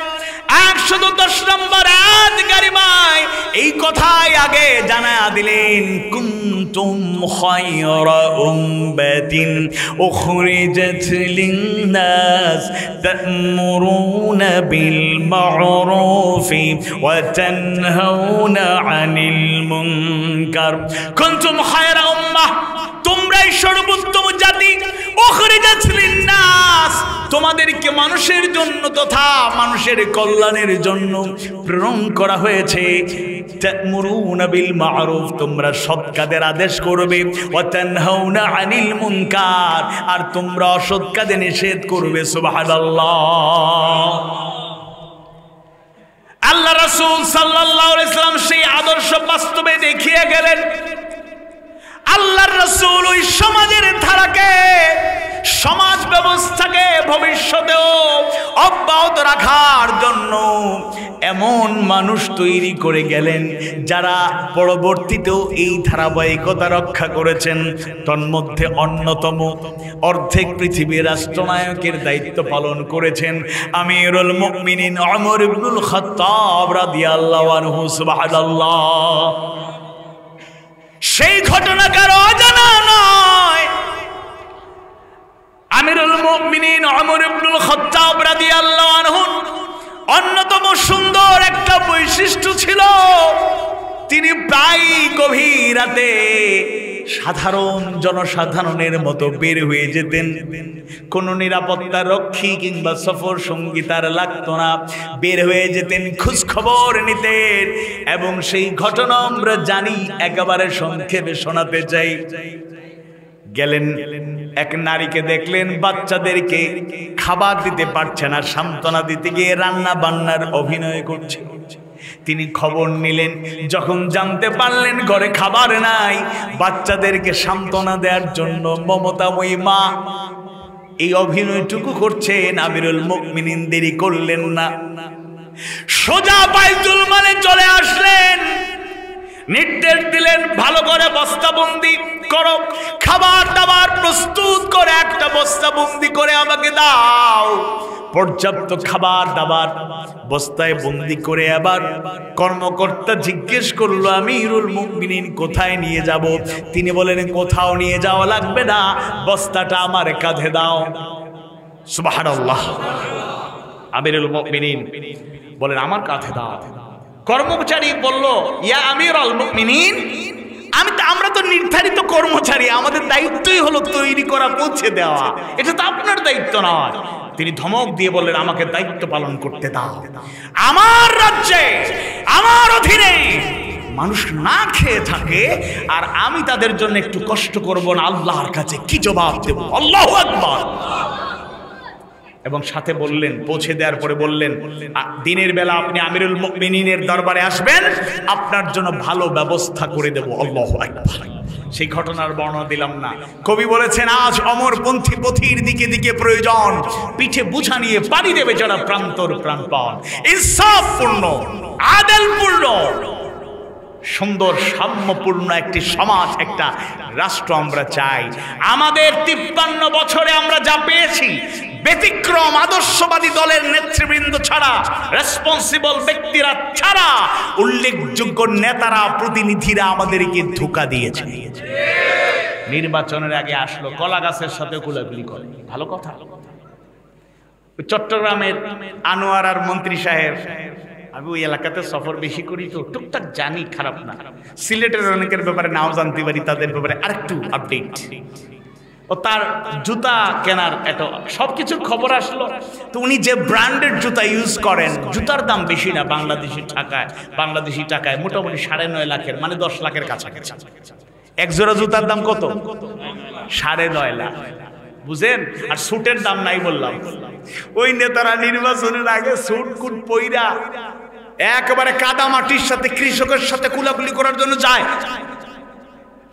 110 নম্বর আয়াত কারিমায় এই কথাই আগে জানায়া দিলেন, কুনতুম খায়রা উম্মাতিন উখরিজাত লিন-নাস তা'মুরুনা বিল মা'রুফি ওয়া তানহাউনা আনিল মুনকার। কুনতুম খায়রা উম্মাহ, তোমরাই সর্বোত্তম জাতি। উখরিজাত লিন-নাস, তোমাদেরকে মানুষের জন্য তথা মানুষের কল্যাণের জন্য প্রেরণ করা হয়েছে। তা'মুরুনা বিল মা'রুফ, তোমরা সৎ কাজের আদেশ করবে। ওয়া তানহাউনা আনিল মুনকার, আর তোমরা অসৎ কাজে নিষেধ করবে। সুবহানাল্লাহ। আল্লাহ রাসূল সাল্লাল্লাহু আলাইহি ওয়াসাল্লাম সেই আদর্শ বাস্তবে দেখিয়ে গেলেন। আল্লাহর রাসূল ওই সমাজের ধারাকে সমাজ ব্যবস্থাকে ভবিষ্যতেও অব্যাহত রাখার জন্য এমন মানুষ তৈরি করে গেলেন যারা পরবর্তীতেও এই ধারাবাহিকতা রক্ষা করেছেন। তন্মধ্যে অন্যতম অর্ধেক পৃথিবীর রাষ্ট্রনায়কের দায়িত্ব পালন করেছেন আমিরুল মুমিনিন ওমর ইবনুল খাত্তাব রাদিয়াল্লাহু আনহু। সুবহানাল্লাহ। সেই ঘটনা কারো অজানা নয়। আমিরুল মুমিনিন ওমর ইবনুল খাত্তাব রাদিয়াল্লাহু আনহু অন্যতম সুন্দর একটা বৈশিষ্ট্য ছিল, তিনি প্রায় গভীর রাতে সাধারণ জনসাধারণের মতো বের হয়ে যেতেন। কোনো নিরাপত্তা রক্ষী কিংবা সফর সঙ্গী তার লাগতো না, বের হয়ে যেতেন, খোঁজ খবর নিতেন। এবং সেই ঘটনা আমরা জানি, একেবারে সংক্ষেপে শোনাতে চাই। গেলেন, এক নারীকে দেখলেন বাচ্চাদেরকে খাবার দিতে পারছে না, সান্ত্বনা দিতে গিয়ে রান্না বান্নার অভিনয় করছে। তিনি খবর নিলেন, যখন জানতে পারলেন ঘরে খাবার নাই, বাচ্চাদেরকে সান্ত্বনা দেওয়ার জন্য মমতাময়ী মা এই অভিনয়টুকু করছেন, আমিরুল মুমিনিন দেরি করলেন না, সোজা বাইতুল মালে চলে আসলেন। নির্দেশ দিলেন, ভালো করে বস্তাবন্দি করো, খাবার দাবার প্রস্তুত করে একটা বস্তাবন্দি করে আমাকে দাও। পর্যাপ্ত খাবার দাবার বস্তায় বন্দি করে আবার কর্মকর্তা জিজ্ঞেস করলো, আমিরুল মুমিনিন কোথায় নিয়ে যাব? তিনি বলেন, কোথাও নিয়ে যাওয়া লাগবে না, বস্তাটা আমার কাঁধে দাও। সুবহানাল্লাহ। আমিরুল মুমিনিন বলেন, আমার কাঁধে দাও। কর্মচারী বলল, ইয়া আমিরুল মুমিনিন, আমরা তো নির্ধারিত কর্মচারী, আমাদের দায়িত্বই হলো তৈরি করা, পৌঁছে দেওয়া, এটা তো আপনার দায়িত্ব নয়। তিনি ধমক দিয়ে বললেন, আমাকে দায়িত্ব পালন করতে দাও। আমার রাজ্যে, আমার অধীনে মানুষ না খেয়ে থাকে, আর আমি তাদের জন্য একটু কষ্ট করব না, আল্লাহর কাছে কি জবাব দেব? আল্লাহু আকবার। এবং সাথে বললেন, পৌঁছে দেওয়ার পরে বললেন, দিনের বেলা আপনি আমিরুল মুমিনিনের দরবারে আসবেন, আপনার জন্য ভালো ব্যবস্থা করে দেব। আল্লাহু আকবার। সেই ঘটনার বর্ণনা দিলাম না। কবি বলেছেন, আজ অমরপন্থী পথির দিকে দিকে প্রয়োজন, পিঠে বুঝা নিয়ে পাড়ি দেবে যারা প্রান্তর প্রাণপণ। ইনসাফপূর্ণ, আদলপূর্ণ, সুন্দর সাম্যপূর্ণ একটি সমাজ, একটা রাষ্ট্র আমরা চাই। আমাদের 53 বছরে আমরা যা পেয়েছি, ব্যতিক্রম আদর্শবাদী দলের নেতৃবৃন্দ ছাড়া, রেসপন্সিবল ব্যক্তিরা ছাড়া, উল্লেখযোগ্য নেতারা, প্রতিনিধিরা আমাদেরকে ধোঁকা দিয়েছে। নির্বাচনের আগে আসলো, কলা গাছের সাথে কুলাকুলি করে, ভালো কথা। চট্টগ্রামের আনোয়ার আর মন্ত্রী সাহেব, আমি ওই এলাকাতে সফর বেশি করি তো টুকটাক জানি, খারাপ না। সিলেটের অনেকের ব্যাপারে নাও জানতে পারি, তাদের ব্যাপারে আরেকটু আপডেট। ও তার জুতা কেনার একটা সবকিছুর খবর আসলো। তো উনি যে ব্র্যান্ডের জুতা ইউজ করেন, জুতার দাম বেশি না বাংলাদেশি টাকায় মোটামুটি 9.5 লাখের, মানে 10 লাখের কাছাকাছি। এক জোড়া জুতার দাম কত? 9.5 লাখ, বুঝেন? আর স্যুটের দাম নাই বললাম। ওই নেতারা নির্বাচনের আগে স্যুট কুট পইরা একেবারে কাদা মাটির সাথে কৃষকের সাথে কুলাকুলি করার জন্য যায়।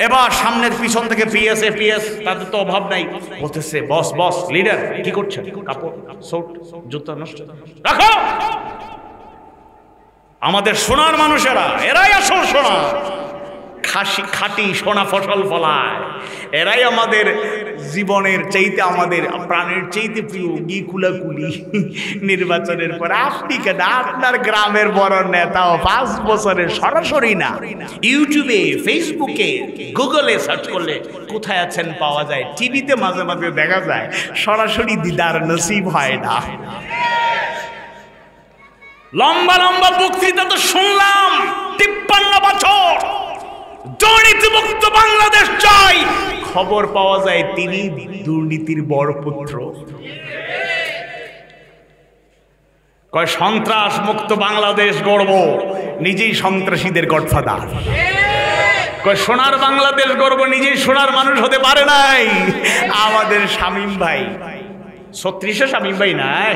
এবার সামনের পিছন থেকে পিএস, তাদের তো অভাব নাই, বলতেছে, বস লিডার কি করছেন? কাপড়, স্যুট, জুতা নষ্ট রাখো। আমাদের সোনার মানুষেরা, এরাই আসল সোনা, খাঁটি সোনা ফসল ফলায়, এরাই আমাদের জীবনের চাইতে, আমাদের প্রাণের চাইতে প্রিয়। কুলাকুলি নির্বাচনের পর আপনি কেন, আপনার গ্রামের বড় নেতাও 5 বছরের সরাসরি না, ইউটিউবে, ফেসবুকে, গুগলে সার্চ করলে কোথায় আছেন পাওয়া যায়। টিভিতে মাঝে মাঝে দেখা যায়, সরাসরি দিদার নসিব হয় না। লম্বা লম্বা বক্তৃতা তো শুনলাম, 53 বছর দুর্নীতিমুক্ত বাংলাদেশ চাই। খবর পাওয়া যায় তিনি দুর্নীতির বড় পুত্র। কয় সন্ত্রাস মুক্ত বাংলাদেশ গড়ব, নিজেই সন্ত্রাসীদের গডফাদার। কয় সোনার বাংলাদেশ গড়ব, নিজেই সোনার মানুষ হতে পারে নাই। আমাদের শামীম ভাই, 36 শামীম ভাই নাই,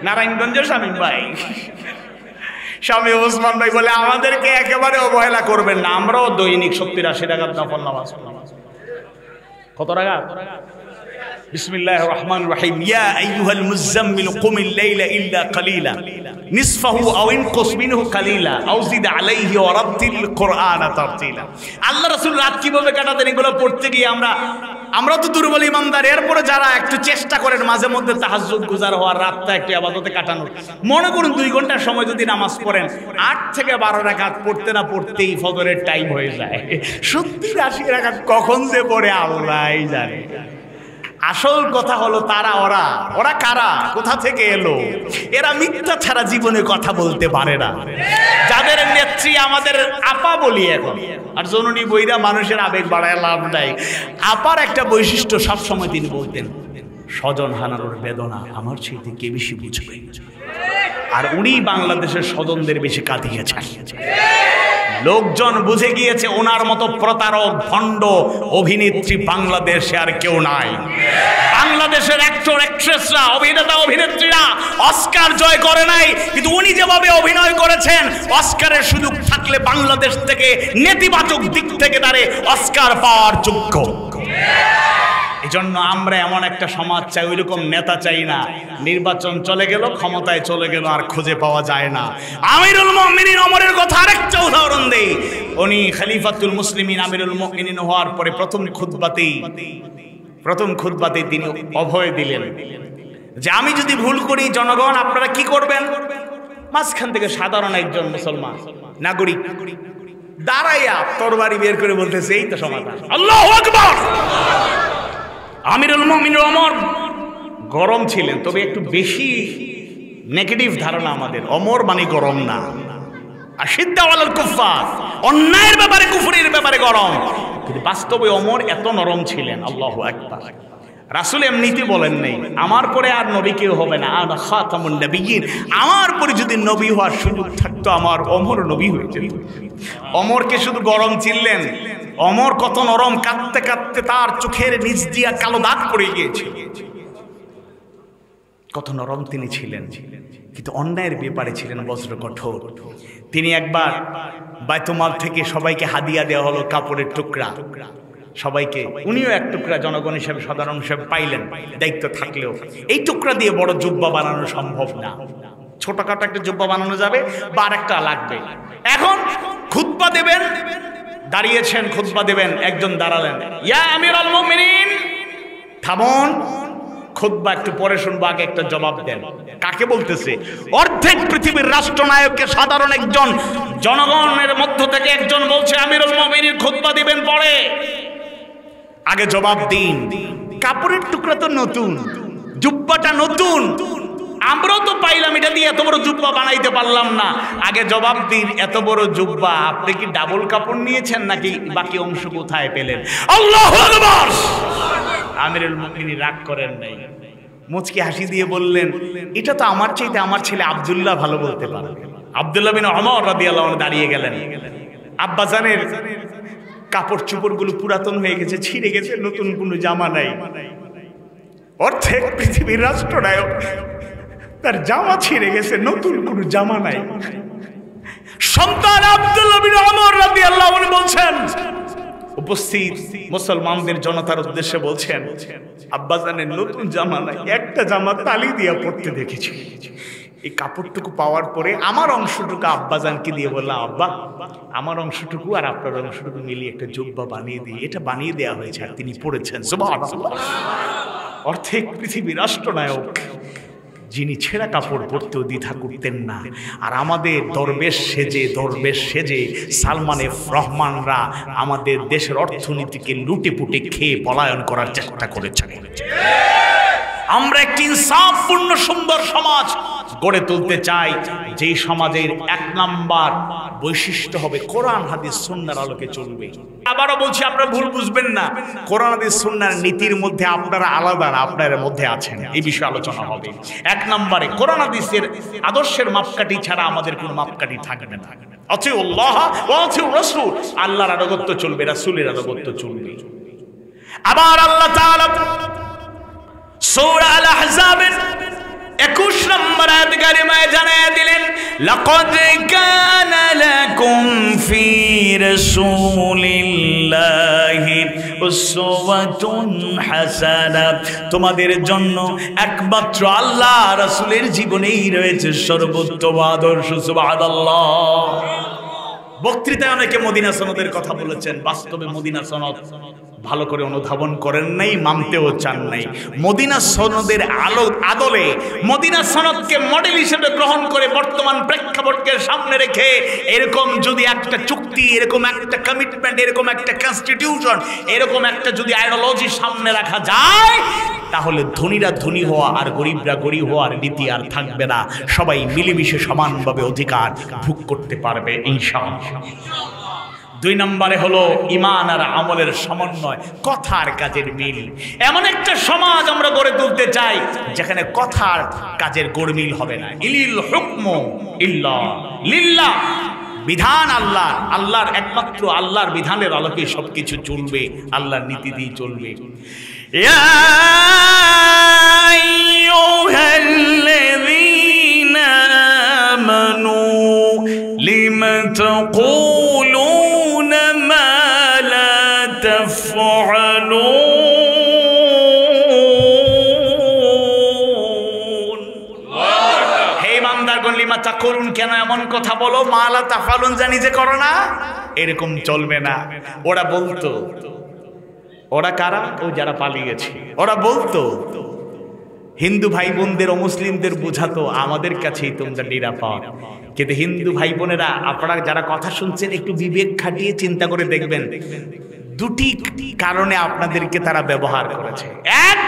নারায়ণগঞ্জের শামীম ভাই, স্বামী ওসমান ভাই বলে, আমাদেরকে একেবারে অবহেলা করবেন না, আমরাও দৈনিক 70-80 টাকার নফল নামাজ। কত টাকা? বিসমিল্লাহির রহমানির রহিম ইয়া আইয়ুহাল মুযাম্মিল কুমিল লাইলা ইল্লা কালিলা নিসফাহু আও ইনকুস মিনহু কালিলা আও জিদ আলাইহি ওয়া রাত্তিল কুরআনা তারতিলা। আল্লাহ রাসূল রাত কিভাবে কাটাতেন এগুলো পড়তে গিয়ে আমরা তো দুর্বল ইমানদার, এরপরে যারা একটু চেষ্টা করেন মাঝে মধ্যে তাহাজ্জুদ গুজার হওয়ার, রাতটা একটু ইবাদতে কাটানোর, মনে করুন 2 ঘন্টার সময় যদি নামাজ পড়েন 8 থেকে 12 রাকাত পড়তে না পড়তেই ফজরের টাইম হয়ে যায়। 70-80 রাকাত কখন যে পড়ে আল্লাহই জানে। আসল কথা হলো ওরা কারা, কোথা থেকে এলো? এরা মিথ্যা ছাড়া জীবনে কথা বলতে পারে না। যাদের নেত্রী আমাদের আপা বলি এখন, আর জননী বইরা মানুষের আবেগ বাড়ায় লাভ নাই। আপার একটা বৈশিষ্ট্য সবসময় তিনি বলতেন, স্বজন হারানোর বেদনা আমার চেয়ে কে বেশি বুঝবে। আর উনি বাংলাদেশের স্বজনদের বেশি কাঁদিয়েছেন। লোকজন বুঝে গিয়েছে ওনার মতো প্রতারক ভণ্ড অভিনেত্রী বাংলাদেশে আর কেউ নাই। বাংলাদেশের অ্যাক্টর অ্যাক্ট্রেসরা, অভিনেতা অভিনেত্রীরা অস্কার জয় করে নাই, কিন্তু উনি যেভাবে অভিনয় করেছেন অস্কারের সুযোগ থাকলে বাংলাদেশ থেকে নেতিবাচক দিক থেকে তারে অস্কার পাওয়ার যোগ্য। এজন্য আমরা এমন একটা সমাজ চাই, ওইরকম নেতা চাই না নির্বাচন চলে গেল, ক্ষমতায় চলে গেল, আর খুঁজে পাওয়া যায় না। আমিরুল মুমিনিন ওমরের কথা আরেকটা উদাহরণ দেই। উনি খলিফাতুল মুসলিমিন আমিরুল মুমিনিন হওয়ার পরে প্রথম খুতবাতেই তিনি অভয় দিলেন যে আমি যদি ভুল করি জনগণ আপনারা কি করবেন? মাঝখান থেকে সাধারণ একজন মুসলমান নাগরিক দাঁড়াইয়া তরবারি বের করে বলতেছে, এই তো সমাধান। আল্লাহু আকবার। আমিরুল মুমিনিন ওমর গরম ছিলেন, তবে একটু বেশি নেগেটিভ ধারণা আমাদের। ওমর মানে গরম না, আশিদ্দা আলাল কুফার, অন্যায়ের ব্যাপারে কুফরের ব্যাপারে গরম, কিন্তু বাস্তবে ওমর এত নরম ছিলেন। আল্লাহু আকবার। রাসূল এমনিতে বলেন নাই আমার পরে আর নবী কেউ হবে না, আনা খাতামুন নবিয়্যিন, আমার পরে যদি নবী হওয়ার সুযোগ থাকতো আমার ওমর নবী হয়ে যেত। ওমরকে শুধু গরম চিনলেন, ওমর কত নরম, কাঁদতে কাঁদতে তার চোখের নিচ দিয়া কালো দাগ পড়ে গিয়েছে। কত নরম তিনি ছিলেন, কিন্তু অন্যায়ের ব্যাপারে ছিলেন বজ্র কঠোর। তিনি একবার বাইতুল থেকে সবাইকে হাদিয়া দেওয়া হলো কাপড়ের টুকরা, সবাইকে, উনিও এক টুকরা জনগণ হিসেবে সাধারণ হিসেবে পাইলেন, দায়িত্ব থাকলেও এই টুকরা দিয়ে বড় জুব্বা বানানো সম্ভব না। ছোটখাটো একটা জুব্বা বানানো যাবে বা আরেকটা লাগবে। এখন খুতবা দেবেন, দাঁড়িয়েছেন, খুতবা দেবেন, একজন দাঁড়ালেন, ইয়া আমিরুল মুমিনিন, থামুন, খুতবা একটু পরে শুনবো, আগে একটা জবাব দেন। কাকে বলতেছে? অর্ধেক পৃথিবীর রাষ্ট্রনায়ককে সাধারণ একজন জনগণের মধ্য থেকে একজন বলছে আমিরুল মুমিনিন খুতবা দিবেন পরে, আগে জবাব দিন। কাপড়ের টুকরা তো নতুন, জুব্বাটা নতুন, আমরাও তো পাইলাম, এটা দিয়ে এত বড় জুব্বা বানাইতে পারলাম না, আগে জবাব দিন। এত বড় জুব্বা আপনি কি ডাবল কাপড় নিয়েছেন নাকি বাকি অংশ কোথায় পেলেন? আল্লাহু আকবার। আমিরুল মুমিনিন রাগ করেন নাই, মুচকি হাসি দিয়ে বললেন, এটা তো আমার চাইতে আমার ছেলে আব্দুল্লাহ ভালো বলতে পারে। আব্দুল্লাহ বিন ওমর রাদিয়াল্লাহু আনহু দাঁড়িয়ে গেলেন। আব্বাজানের কাপড় চোপড়গুলো পুরাতন হয়ে গেছে, ছিঁড়ে গেছে, নতুন কোনো জামা নাই। অর্ধেক পৃথিবীর রাষ্ট্রনায়ক, তার জামা ছিঁড়ে গেছে, নতুন কোনো জামা নাই। সন্তান আব্দুল্লাহ বিন ওমর রাদিয়াল্লাহু আনহু বলছেন, উপস্থিত মুসলমানদের জনতার উদ্দেশ্যে বলছেন, আব্বাজানের নতুন জামা নাই, একটা জামা তালি দিয়া পড়তে দেখেছি। এই কাপড়টুকু পাওয়ার পরে আমার অংশটুকু আব্বাজানকে দিয়ে বললাম, আব্বা আমার অংশটুকু আর আপনার অংশটুকু মিলিয়ে একটা জুব্বা বানিয়ে দিই। এটা বানিয়ে দেওয়া হয়েছে আর তিনি পড়েছেন। সুবহানাল্লাহ। অর্ধেক পৃথিবী রাষ্ট্রনায়ক, যিনি ছেঁড়া কাপড় পরতেও দ্বিধা করতেন না। আর আমাদের দরবেশ সেজে সালমান এফ রহমানরা আমাদের দেশের অর্থনীতিকে লুটে পুটে খেয়ে পলায়ন করার চেষ্টা করেছেন। আমরা একটি ইনসাফপূর্ণ সুন্দর সমাজ গড়ে তুলতে চাই, যেই সমাজের 1 নাম্বার বৈশিষ্ট্য হবে কোরআন হাদিস সুন্নাহর আলোকে চলবে। আবারও বলছি, আপনারা ভুল বুঝবেন না, কোরআন হাদিস সুন্নাহর নীতির মধ্যে আপনারা আলাদা না, আপনারা মধ্যে আছেন, এই বিষয়ে আলোচনা হবে। 1 নম্বরে কোরআন হাদিসের আদর্শের মাপকাঠি ছাড়া আমাদের কোনো মাপকাঠি থাকবে না। আতিউল্লাহ ওয়া আতিউর রাসূল, আল্লাহর আনুগত্য চলবে, রাসূলের আনুগত্য চলবে। আবার আল্লাহ তাআলা সূরা আল আহজাবের 21 নম্বর আয়াত কারিমায় জানায়া দিলেন, লাকাদ কানা লাকুম ফি রাসূলিল্লাহি উসওয়াতুন হাসানা, তোমাদের জন্য একমাত্র আল্লাহ রাসূলের জীবনেই রয়েছে সর্বোত্তম আদর্শ। সুবহানাল্লাহ। বক্তৃতায় অনেকে মদিনা সনদের কথা বলেছেন, বাস্তবে মদিনা সনদ ভালো করে অনুধাবন করেন নাই, মানতেও চান নাই। মদিনা সনদের আদলে মদিনা সনদকে মডেল হিসেবে গ্রহণ করে বর্তমান প্রেক্ষাপটকে সামনে রেখে এরকম যদি একটা চুক্তি, এরকম একটা কমিটমেন্ট, এরকম একটা কনস্টিটিউশন, এরকম একটা যদি আইডিওলজি সামনে রাখা যায়, তাহলে ধনীরা ধনী হওয়া আর গরিবরা গরিব হওয়ার নীতি আর থাকবে না। সবাই মিলেমিশে সমানভাবে অধিকার ভোগ করতে পারবে ইনশাআল্লাহ। 2 নম্বরে হলো ঈমান আর আমলের সমন্বয়, কথা আর কাজের মিল। এমন একটা সমাজ আমরা গড়ে তুলতে চাই যেখানে কথার কাজের গোলমিল হবে না। ইলিল হুকমু ইল্লা লিল্লাহ, বিধান আল্লাহ, আল্লাহর একমাত্র আল্লাহর বিধানের আলোকে সবকিছু চলবে, আল্লাহর নীতি দিয়ে চলবে। ইয়া আইয়ুহাল্লাযীনা আমানু লিমা তাকুলুনা মা লা তাফআলুন। হে ইমানদারগণ, লিমা তাকুলুন, কেন এমন কথা বলো, মা লা তাফআলুন, জানি যে করো না। এরকম চলবে না। ওরা বলতো, ওরা কারা? ও যারা পালিয়েছে। ওরা বলতো হিন্দু ভাই বোনদের ও মুসলিমদের বোঝাতো আমাদের কাছেই তোমরা নিরাপদ। কিন্তু হিন্দু ভাই বোনেরা, আপনারা যারা কথা শুনছেন একটু বিবেক খাটিয়ে চিন্তা করে দেখবেন, 2টি কারণে আপনাদেরকে তারা ব্যবহার করেছে। এক,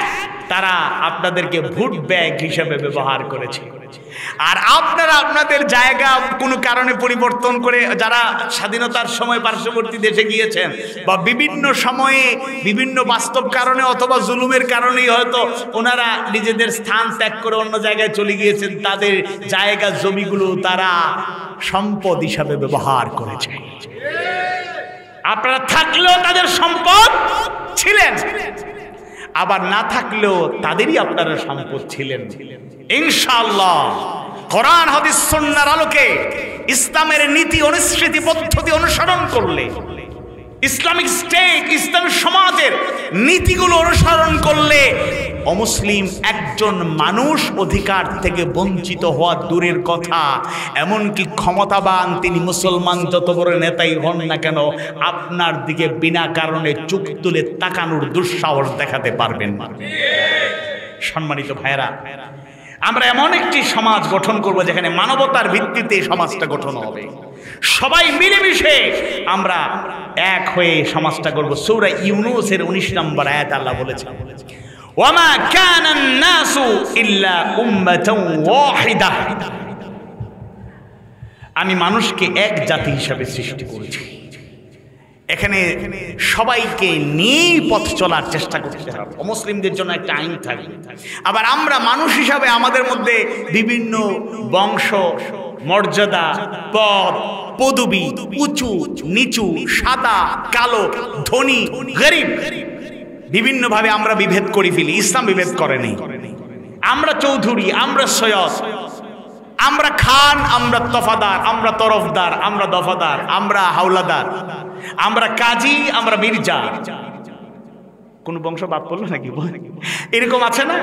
তারা আপনাদেরকে ভোট ব্যাগ হিসেবে ব্যবহার করেছে। আর আপনারা আপনাদের জায়গা কোনো কারণে পরিবর্তন করে, যারা স্বাধীনতার সময় পার্শ্ববর্তী দেশে গিয়েছেন বা বিভিন্ন সময়ে বিভিন্ন বাস্তব কারণে অথবা জুলুমের কারণেই হয়তো ওনারা নিজেদের স্থান ত্যাগ করে অন্য জায়গায় চলে গিয়েছেন, তাদের জায়গা জমিগুলো তারা সম্পদ হিসাবে ব্যবহার করেছে। আপনারা থাকলেও তাদের সম্পদ ছিলেন, আবার না থাকলেও তাদেরই আপনারা সম্পদ ছিলেন। ইনশাআল্লাহ কোরআন হাদিস সুন্নাহর আলোকে ইসলামের নীতি অনুসৃতি পদ্ধতি অনুসরণ করলে, ইসলামিক স্টেট, ইসলামী সমাজের নীতিগুলো অনুসরণ করলে অমুসলিম একজন মানুষ অধিকার থেকে বঞ্চিত হওয়া দূরের কথা, এমনকি ক্ষমতাবান তিনি মুসলমান যত বড় নেতাই হন না কেন, আপনার দিকে বিনা কারণে চোখ তুলে তাকানোর দুঃসাহস দেখাতে পারবেন না। সম্মানিত ভাইরা, আমরা এমন একটি সমাজ গঠন করব যেখানে মানবতার ভিত্তিতে সমাজটা গঠন হবে। সবাই মিলেমিশে আমরা এক হয়ে সমাজটা করব। সূরা ইউনূসের 19 নম্বর আয়াত আল্লাহ বলেছেন, ওয়ামা কানান নাসু ইল্লা উম্মাতান ওয়াহিদা, আমি মানুষকে এক জাতি হিসাবে সৃষ্টি করেছি। এখানে সবাইকে নিয়ে পথ চলার চেষ্টা করতে হবে। মুসলিমদের জন্য একটা আইন থাকবে। আবার আমরা মানুষ হিসাবে আমাদের মধ্যে বিভিন্ন বংশ, মর্যাদা, পদ, পদবি, উঁচু নিচু, সাদা কালো, ধনী গরিব, বিভিন্ন ভাবে আমরা বিভেদ করে ফেলি। ইসলাম বিভেদ করেনি। আমরা চৌধুরী, আমরা সৈয়দ, আমরা খান, আমরা তফাদার, আমরা তরফদার, আমরা দফাদার, আমরা হাওলাদার, আমরা কাজী, আমরা মির্জা। কোন বংশ বাদ পড়লো নাকি? এরকম আছে না?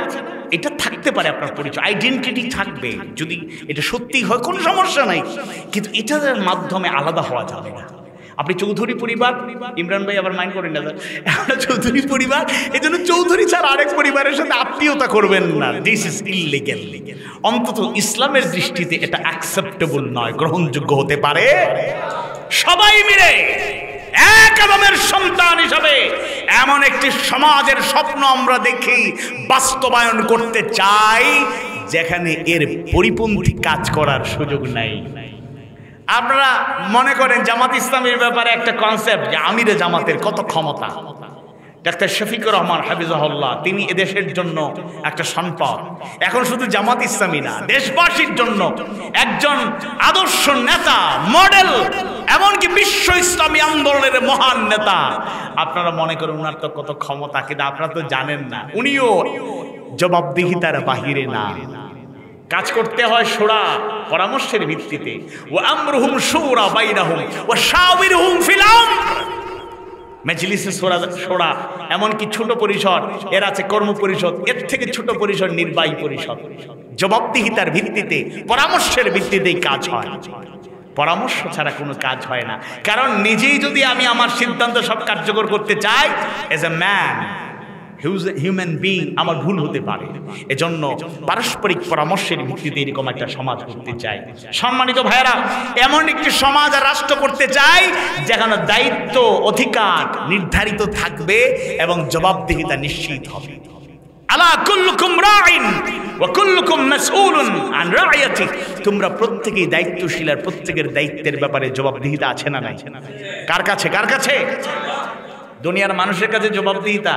এটা থাকতে পারে আপনার পরিচয়, আইডেন্টিটি থাকবে। যদি এটা সত্যি হয় কোনো সমস্যা নাই, কিন্তু এটার মাধ্যমে আলাদা হওয়া যাবে না। আপনি চৌধুরী পরিবার, ইমরান ভাই আবার মাইন্ড করেন না, আমরা চৌধুরী পরিবার, এই জন্য চৌধুরী ছাড়া আরেক পরিবারের সাথে আত্মীয়তা করবেন না। This is illegal. অন্তত ইসলামের দৃষ্টিতে এটা অ্যাকসেপ্টেবল নয়, গ্রহণযোগ্য হতে পারে। সবাই মিলে এক আদমের সন্তান হিসাবে এমন একটি সমাজের স্বপ্ন আমরা দেখি, বাস্তবায়ন করতে চাই যেখানে এর পরিপন্থী কাজ করার সুযোগ নাই। আপনারা মনে করেন জামাত ইসলামের ব্যাপারে একটা কনসেপ্ট যে আমিরে জামাতের কত ক্ষমতা। ডাক্তার শফিকুর রহমান হাফিজাহুল্লাহ, তিনি এদেশের জন্য একটা সম্পদ। এখন শুধু জামাত ইসলামী না, দেশবাসীর জন্য একজন আদর্শ নেতা, মডেল, এমনকি বিশ্ব ইসলামী আন্দোলনের মহান নেতা। আপনারা মনে করেন উনার তো কত ক্ষমতা, কিন্তু আপনারা তো জানেন না উনিও জবাবদিহিতার বাহিরে না। কাজ করতে হয় শূরা, পরামর্শের ভিত্তিতে। ওয়া আমরুহুম শুরা বাইনাহুম ওয়া শাওয়িরহুম ফিল আমর। মজলিসে শূরা এমনকি ছোট পরিষদ, এর আছে কর্ম পরিষদ, এর থেকে ছোট পরিষদ নির্বাহী পরিষদ। জবাবদিহিতার ভিত্তিতে, পরামর্শের ভিত্তিতেই কাজ হয়, পরামর্শ ছাড়া কোনো কাজ হয় না। কারণ নিজেই যদি আমি আমার সিদ্ধান্ত সব কার্যকর করতে চাই, as a man, human being, আমার ভুল হতে পারে। এজন্য পারস্পরিক পরামর্শের ভিত্তিতে এরকম একটা সমাজ করতে চাই। সম্মানিত ভাইয়েরা, এমন একটি সমাজ আর রাষ্ট্র করতে চাই যেখানে দায়িত্ব অধিকার নির্ধারিত থাকবে এবং জবাবদিহিতা নিশ্চিত হবে। আলা কুল্লুকুম রাইন ওয়া কুল্লুকুম মাসউলুন আন রাইয়াতি। তোমরা প্রত্যেকেই দায়িত্বশীল, আর প্রত্যেকের দায়িত্বের ব্যাপারে জবাবদিহিতা আছে না নাই? কার কাছে? কার কাছে? দুনিয়ার মানুষের কাছে জবাবদিহিতা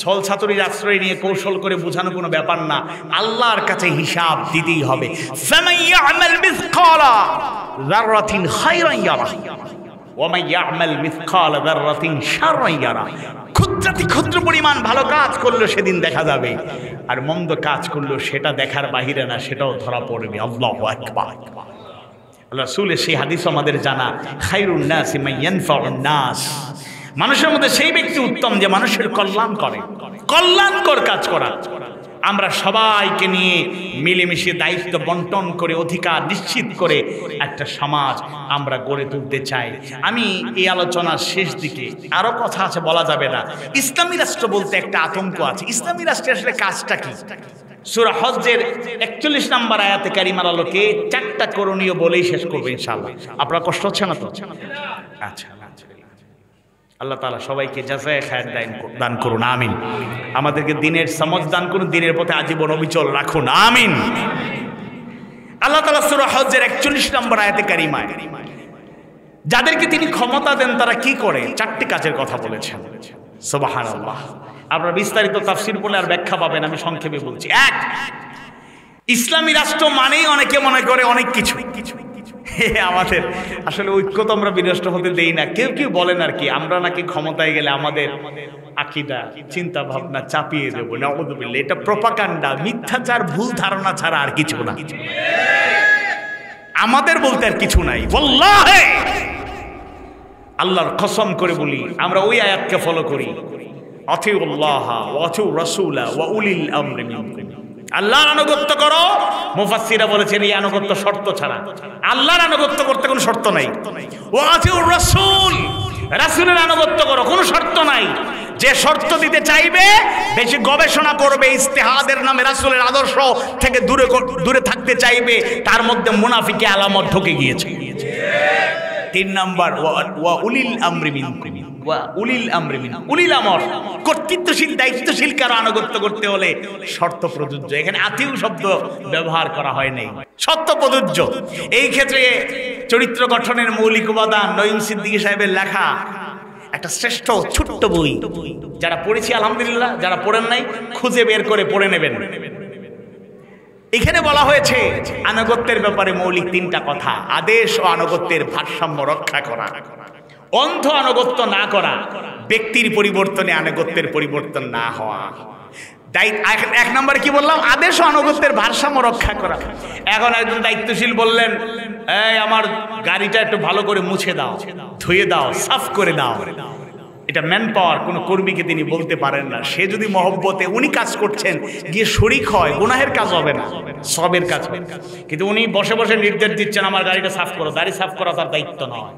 ছল ছাতুরির আশ্রয় নিয়ে কৌশল করে বোঝানো কোনো ব্যাপার না। আল্লাহর কাছে হিসাব দিতেই হবে। ফামান ইয়ামাল মিসকালা যাররাতিন খায়রান ইয়ারা ওয়া মান ইয়ামাল মিসকালা যাররাতিন শাররান ইয়ারা। ক্ষুদ্রাতি ক্ষুদ্র পরিমাণ ভালো কাজ করলে সেদিন দেখা যাবে, আর মন্দ কাজ করলে সেটা দেখার বাহিরে না, সেটাও ধরা পড়বে। আল্লাহু আকবার। রাসূলের সেই হাদিস আমাদের জানা, খায়রুন নাসি মান ইয়ানফাউন নাস। মানুষের মধ্যে সেই ব্যক্তি উত্তম যে মানুষের কল্যাণ করে, কল্যাণকর কাজ করা। আমরা সবাইকে নিয়ে মিলেমিশে দায়িত্ব বন্টন করে অধিকার নিশ্চিত করে একটা সমাজ আমরা গড়ে তুলতে চাই। আমি এই আলোচনার শেষ দিকে আরো কথা আছে, বলা যাবে না। ইসলামী রাষ্ট্র বলতে একটা আতঙ্ক আছে। ইসলামী রাষ্ট্রের আসলে কাজটা কি? সূরা হজ্জের 41 নম্বর আয়াতে কারিমার আলোকে 4টা করণীয় বলেই শেষ করব ইনশাআল্লাহ। আপনার কষ্ট হচ্ছে না তো? আচ্ছা, আল্লাহ তাআলা সবাইকে জাযায়ে খায়ের দান করুন, আমিন। আমাদেরকে দিনের সমঝ দান করুন, দিনের পথে আজীবন অবিচল রাখুন, আমিন। আল্লাহ তাআলা সূরা হজ্জের 41 নম্বর আয়াতে কারিমায় যাদেরকে তিনি ক্ষমতা দেন তারা কি করে, 4টি কাজের কথা বলেছেন। সুবহানাল্লাহ। আপনারা বিস্তারিত তাফসীর পড়লে আর ব্যাখ্যা পাবেন, আমি সংক্ষেপে বলছি। 1, ইসলামী রাষ্ট্র মানেই অনেকে মনে করে অনেক কিছু। আমাদের আসলে ঐক্য তো আমরা বিনষ্ট হতে দেই না। কেউ কেউ বলেন আর কি, আমরা নাকি ক্ষমতায় গেলে আমাদের আকীদা চিন্তা ভাবনা চাপিয়ে দেব। নাউযুবিল্লাহ। এটা প্রপাগান্ডা, মিথ্যাচার, ভুল ধারণা ছাড়া আর কিছু না। আমাদের বলতে আর কিছু নাই। ওয়াল্লাহি, আল্লাহর কসম করে বলি, আমরা ওই আয়াতকে ফলো করি, আতিউল্লাহ ওয়া আতিউ রাসূলা ওয়া উলিল আমরি মিনকুম। আল্লাহর আনুগত্য করো। মুফাসসিররা বলেছেন এই আনুগত্য শর্ত ছাড়া। আল্লাহর আনুগত্য করতে কোনো শর্ত নাই। ওয়া আতিউর রাসূল, রাসূলের আনুগত্য করো, কোনো শর্ত নাই। যে শর্ত দিতে চাইবে বেশি গবেষণা করবে, ইজতিহাদের নামে রাসূলের আদর্শ থেকে দূরে থাকতে চাইবে, তার মধ্যে মুনাফিকি আলামত ঢুকে গিয়েছে। 3 নাম্বার, ওয়া উলিল আমরি মিনকুম। ওয়া উলিল আমরি মিনকুম, উলিল আমর, কর্তৃত্বশীল দায়িত্বশীল কারো আনুগত্য করতে হলে শর্ত প্রযোজ্য। এখানে আতিউ শব্দ ব্যবহার করা হয় নাই, শর্ত প্রযোজ্য। এই ক্ষেত্রে চরিত্র গঠনের মৌলিক উপাদান নঈম সিদ্দিকী সাহেবের লেখা একটা শ্রেষ্ঠ ছোট্ট বই, যারা পড়েছি আলহামদুলিল্লাহ, যারা পড়েন নাই খুঁজে বের করে পড়ে নেবেন। এখানে বলা হয়েছে আনুগত্যের ব্যাপারে মৌলিক 3টা কথা। আদেশ ও আনুগত্যের ভারসাম্য রক্ষা করা, অন্ধ আনুগত্য না করা, ব্যক্তির পরিবর্তনে আনুগত্যের পরিবর্তন না হওয়া। 1 নম্বরে কি বললাম? আদেশ ও আনুগত্যের ভারসাম্য রক্ষা করা। এখন একজন দায়িত্বশীল বললেন, এই আমার গাড়িটা একটু ভালো করে মুছে দাও, ধুয়ে দাও, সাফ করে দাও। এটা ম্যান পাওয়ার, কোনো কর্মীকে তিনি বলতে পারেন না। সে যদি মহব্বতে উনি কাজ করছেন গিয়ে শরীক হয়, গুনাহের কাজ হবে না, সবের কাজ হবে। কিন্তু উনি বসে বসে নির্দেশ দিচ্ছেন আমার গাড়িটা সাফ করো, দাড়ি সাফ করা তার দায়িত্ব নয়।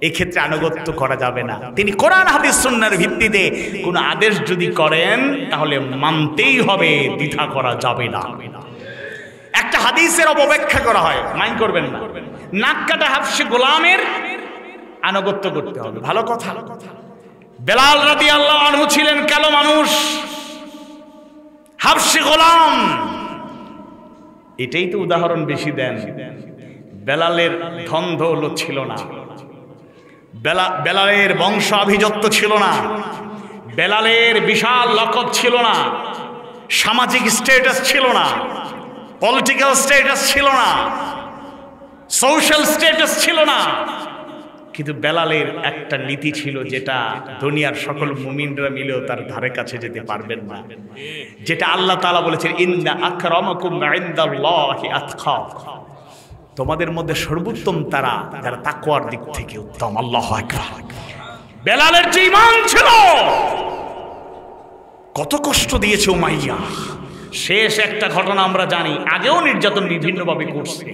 এই ক্ষেত্রে আনুগত্য করা যাবে না। তিনি কোরআন হাদিস সুন্নাহর ভিত্তিতে কোনো আদেশ যদি করেন তাহলে মানতেই হবে, দ্বিধা করা যাবে না। একটা হাদিসের অপব্যাখ্যা করা হয়, মাইন্ড করবেন না। নাক কাটা হাফসে গোলামের আনুগত্য করতে হবে, ভালো কথা। বেলাল রাদিয়াল্লাহু আনহু ছিলেন কালো মানুষ, হাফসে গোলাম। এটাই তো উদাহরণ বেশি দেন। বেলালের ধন দৌলত ছিল না, বেলালের বংশ আভিজাত্য ছিল না, বেলালের বিশাল লকব ছিল না, সামাজিক স্ট্যাটাস ছিল না, পলিটিক্যাল স্ট্যাটাস ছিল না, সোশ্যাল স্ট্যাটাস ছিল না। কিন্তু বেলালের একটা নীতি ছিল যেটা দুনিয়ার সকল মুমিনরা মিলেও তার ধারে কাছে যেতে পারবেন না, যেটা আল্লাহ তাআলা বলেছেন ইন্না আকরামাকুম ইনদাল্লাহি আতকাকুম, তোমাদের মধ্যে সর্বোত্তম তারা যারা তাকওয়ার দিক থেকে উত্তম। আল্লাহু আকবার। বেলালের যে ঈমান ছিল, কত কষ্ট দিয়েছে উমাইয়া। শেষ একটা ঘটনা আমরা জানি, আগেও নির্যাতন বিভিন্নভাবে করছে,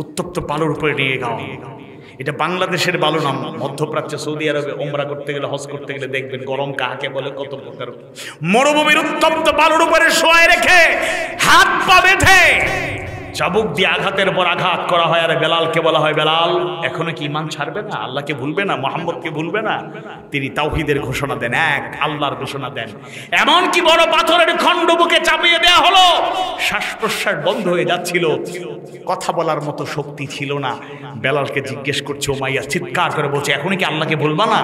উত্তপ্ত বালুর উপরে নিয়ে যাওয়া। এটা বাংলাদেশের বালু না, মধ্যপ্রাচ্যে সৌদি আরবে ওমরা করতে গেলে, হজ করতে গেলে দেখবেন গরম কাকে বলে, কত প্রকার। মরুভূমির উত্তপ্ত বালুর উপরে শোয়ায় রেখে হাত পা বেঁধে চাবুক দিয়ে আঘাতের পর আঘাত করা হয়। আর বেলালকে বলা হয়, বেলাল এখনো কি ঈমান ছাড়বে না, আল্লাহকে ভুলবে না, মুহাম্মদকে ভুলবে না? তিনি তাওহীদের ঘোষণা দেন, এক আল্লাহর ঘোষণা দেন। এমন কি বড় পাথরের খণ্ড বুকে চাপিয়ে দেয়া হলো, শ্বাস প্রশ্বাস বন্ধ হয়ে যাচ্ছিল, কথা বলার মতো শক্তি ছিল না। বেলালকে জিজ্ঞেস করছে উমাইয়া, চিৎকার করে বলছে, এখনো কি আল্লাহকে ভুলবা না,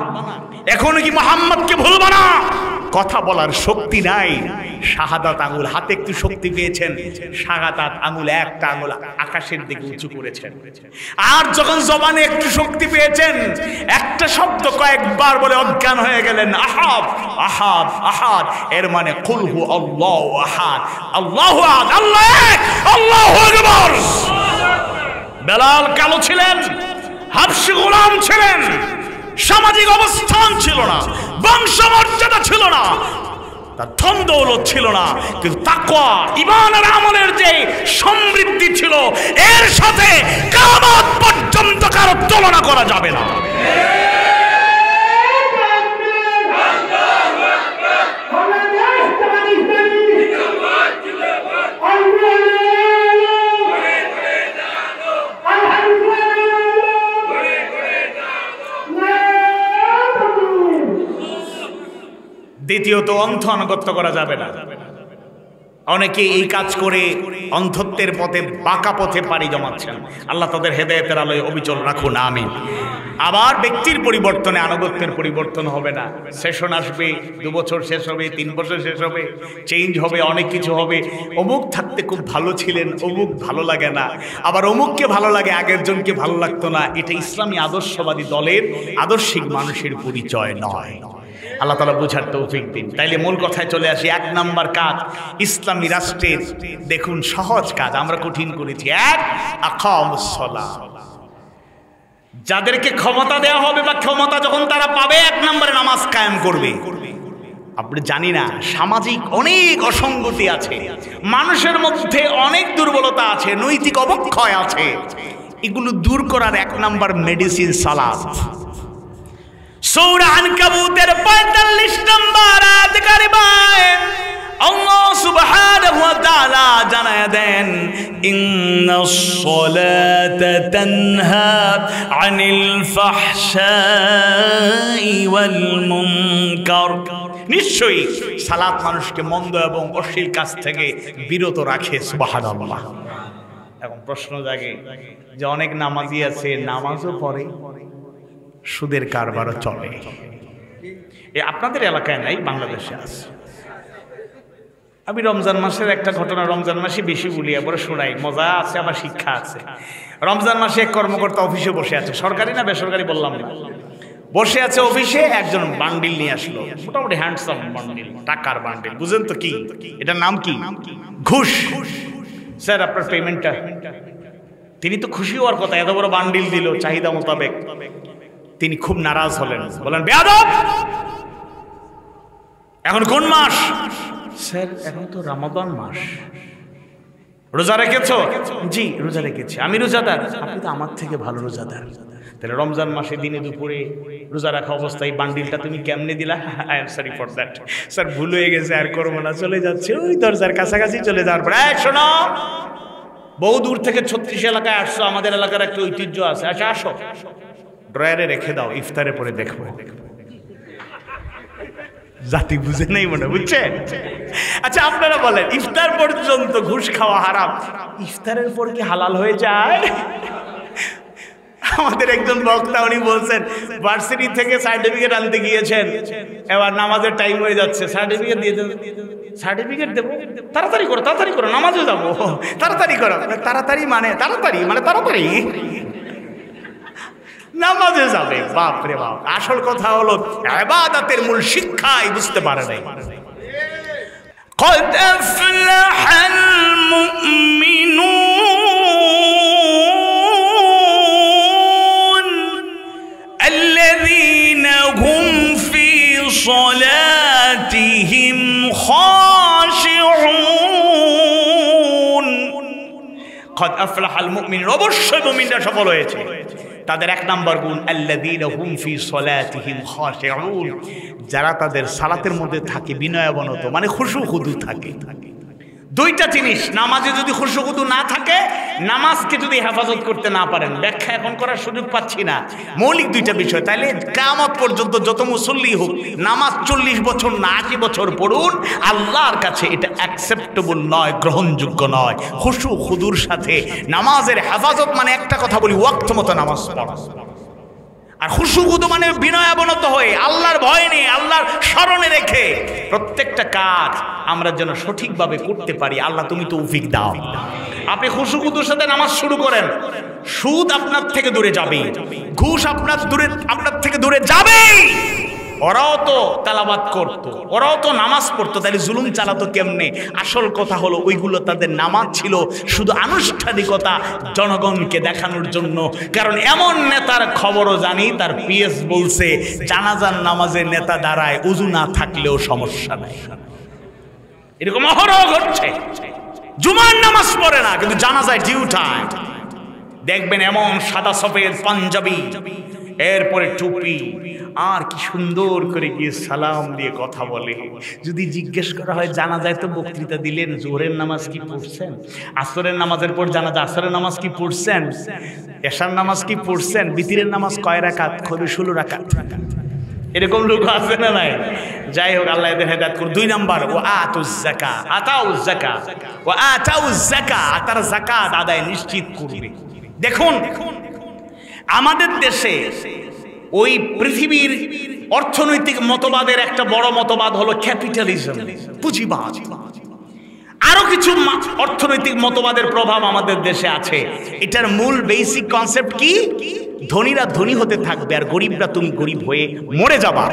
এখনো কি মুহাম্মদকে ভুলবা না? কথা বলার শক্তি নাই। শাহাদাত আঙ্গুল হাতে একটু শক্তি পেয়েছেন, শাহাদাত আঙ্গুল একটা আঙ্গুল আকাশের দিকে উঁচু করেছেন। আর যখন জবানে একটু শক্তি পেয়েছেন, একটা শব্দ কয়েকবার বলে অজ্ঞান হয়ে গেলেন, আহাদ আহাদ আহাদ। এর মানে কুল হু আল্লাহু আহাদ, আল্লাহু আহাদ, আল্লাহ এক, আল্লাহু আকবার। বেলাল কালো ছিলেন, হাবশী গোলাম ছিলেন, সামাজিক অবস্থান ছিল না, বংশমর্যাদা ছিল না, তার ধন দৌলত ছিল না, কিন্তু তাকওয়া ঈমান আর আমলের যে সমৃদ্ধি ছিল, এর সাথে কিয়ামত পর্যন্ত কারো তুলনা করা যাবে না। দ্বিতীয়ত, অন্ধ আনুগত্য করা যাবে না। অনেকে এই কাজ করে অন্ধত্বের পথে, বাঁকা পথে পাড়ি জমাচ্ছেন। আল্লাহ তাদের হেদায়েতের আলোয় অবিচল রাখুন, আমিন। আবার ব্যক্তির পরিবর্তনে আনুগত্যের পরিবর্তন হবে না। সেশন আসবে, 2 বছর শেষ হবে, 3 বছর শেষ হবে, চেঞ্জ হবে, অনেক কিছু হবে। অমুক থাকতে খুব ভালো ছিলেন, অমুক ভালো লাগে না, আবার অমুককে ভালো লাগে, আগের জনকে ভালো লাগতো না। এটা ইসলামী আদর্শবাদী দলের আদর্শিক মানুষের পরিচয় নয়। আল্লাহ তাআলা বুঝার তৌফিক দিন। তাইলে মূল কথায় চলে আসি। 1 নাম্বার কাজ ইসলামী রাষ্ট্রের, দেখুন সহজ কাজ, আমরা কঠিন করেছি। 1, আকামুস সালাহ। যাদেরকে ক্ষমতা দেওয়া হবে বা ক্ষমতা যখন তারা পাবে, 1 নম্বরে নামাজ কায়েম করবে। আপনি জানি না, সামাজিক অনেক অসঙ্গতি আছে, মানুষের মধ্যে অনেক দুর্বলতা আছে, নৈতিক অবক্ষয় আছে। এগুলো দূর করার 1 নাম্বার মেডিসিন সালাত। সূরা আনকাবুতের 45 নম্বর আয়াত কারিমায় আল্লাহ সুবহানাহু ওয়া তাআলা জানায় দেন, ইন্নাস সালাতা তানহা আনিল ফাহশাই ওয়াল মুনকার। নিশ্চয়ই সালাত মানুষকে মন্দ এবং অশ্লীল কাজ থেকে বিরত রাখে। সুবহানাল্লাহ। এখন প্রশ্ন জাগে যে অনেক নামাজি আছে, নামাজও পড়ে, সুদের কারবারও চলে। আপনাদের এলাকায় নাই, বাংলাদেশে আছে। আমি রমজান মাসের একটা ঘটনা, রমজান মাসে বেশি বলি, এবারে শোনাই, মজা আছে আবার শিক্ষা আছে। রমজান মাসে এক কর্মকর্তা অফিসে বসে আছে, সরকারি না বেসরকারি বললাম না, বসে আছে অফিসে। একজন বান্ডিল নিয়ে আসলো, মোটামুটি হ্যান্ডসাম বান্ডিল, টাকার বান্ডিল। বুঝেন তো কি এটার নাম? কি? ঘুষ। স্যার আপনার পেমেন্টটা। তিনি তো খুশি হওয়ার কথা, এত বড় বান্ডিল দিল চাহিদা মোতাবেক। তিনি খুব নারাজ হলেন, বলেন, বেয়াদব, এখন কোন মাস? স্যার এখন তো রমাদান মাস। রোজা রেখেছো? জি রোজা রেখেছি। আমি রোজাদার? আপনি তো আমার থেকে ভালো রোজাদার। তাহলে রমজান মাসে দিনে দুপুরে রোজা রাখা অবস্থায় বান্ডিলটা তুমি কেমনে দিলা? I am sorry for that sir, ভুল হয়ে গেছে, আর করবো না। চলে যাচ্ছে ওই দরজার কাছাকাছি, চলে যাওয়ার পর, শোনো, বহু দূর থেকে 36 এলাকায় আসছো, আমাদের এলাকার একটা ঐতিহ্য আছে, আচ্ছা আসো, ড্রয়ারে রেখে দাও, ইফতারে পরে দেখবো। জাতি বুঝে নাই মনে, বুঝছেন? আচ্ছা আপনারা বলেন, ইফতার পর্যন্ত ঘুষ খাওয়া হারাম, ইফতারের পর কি হালাল হয়ে যায়? আমাদের একজন বক্তা উনি বলছেন, ভার্সিটি থেকে সার্টিফিকেট আনতে গিয়েছেন, এবার নামাজের টাইম হয়ে যাচ্ছে, সার্টিফিকেট দিয়ে দেন। সার্টিফিকেট দেবো? তাড়াতাড়ি করো, তাড়াতাড়ি করো, নামাজে যাবো, তাড়াতাড়ি করো। তাড়াতাড়ি মানে তাড়াতাড়ি, মানে তাড়াতাড়ি নামাজে যাবে। বাপ রে বাপ, আসল কথা হলো ইবাদতের মূল শিক্ষাই বুঝতে পারে নাই। قد أفلح المؤمنون الذين هم في صلاتهم خاشعون। قد أفلح المؤمنون، অবশ্যই মুমিনরা সফল হয়েছে। তাদের এক নাম্বার গুণ আল্লাযীনা হুম ফি সলাতিহিম খাশিউন, যারা তাদের সালাতের মধ্যে থাকে বিনয়াবনত, মানে খুশু খুদু থাকে। দুইটা জিনিস, নামাজে যদি খুশু খুদু না থাকে, নামাজকে যদি হেফাজত করতে না পারেন, ব্যাখ্যা এখন করার সুযোগ পাচ্ছি না, মৌলিক দুইটা বিষয়, তাইলে কিয়ামত পর্যন্ত যত মুসল্লি হোক নামাজ 40 বছর না 80 বছর পড়ুন, আল্লাহর কাছে এটা অ্যাকসেপ্টেবল নয়, গ্রহণযোগ্য নয়। খুশু খুদুর সাথে নামাজের হেফাজত মানে একটা কথা বলি, ওয়াক্ত মতো নামাজ পড়া। আর খুশু খুদু মানে বিনয়াবনত হয়ে, আল্লাহর ভয় নেই, আল্লাহর স্মরণে রেখে প্রত্যেকটা কাজ আমরা যেন সঠিকভাবে করতে পারি। আল্লাহ তুমি তৌফিক দাও। আপনি খুশু খুদুর সাথে নামাজ শুরু করেন, সুদ আপনার থেকে দূরে যাবে, ঘুষ আপনার থেকে দূরে যাবে। ওরাও তো তেলাওয়াত করতো, ওরাও তো নামাজ পড়তো, তাহলে জুলুম চালাতো কেমনে? আসল কথা হলো ওইগুলো তাদের নামাজ ছিল শুধু আনুষ্ঠানিকতা, জনগণকে দেখানোর জন্য। কারণ এমন নেতার খবরও জানি, তার পিএস বলছে জানাজার নামাজে নেতা দাঁড়ায়, উযু না থাকলেও সমস্যা নাই। এরকম অহরহ ঘটছে। জুমার নামাজ পড়ে না কিন্তু জানাজায় ডিউ টাইম। দেখবেন এমন সাদা সফেদ পাঞ্জাবি, এরপরে টুপি, আর কি সুন্দর করে গিয়ে সালাম দিয়ে কথা বলে। যদি জিজ্ঞেস করা হয় জানাজায় তো বক্তৃতা দিলেন, জোহরের নামাজ কি পড়ছেন, আসরের নামাজের পর জানাজা আসরের নামাজ কি পড়ছেন, এশার নামাজ কি পড়ছেন, বিতিরের নামাজ কয় রাকাত, কবে 16 রাকাত। এরকম লোক আছে না নাই? যাই হোক, আল্লাহ এদের হেদায়েত করুন। 2 নাম্বার, ও আতুজ যাকাত, আতাউজ যাকাত, ও আতাউজ যাকাত, তারা যাকাত আদায় নিশ্চিত করবে। দেখুন আমাদের দেশে ওই পৃথিবীর অর্থনৈতিক মতবাদের একটা বড় মতবাদ হলো ক্যাপিটালিজম, পুঁজিবাদ। আরো কিছু অর্থনৈতিক মতবাদের প্রভাব আমাদের দেশে আছে। এটার মূল বেসিক কনসেপ্ট কি? ধনীরা ধনী হতে থাকবে আর গরিবরা তুমি গরিব হয়ে মরে যাবা,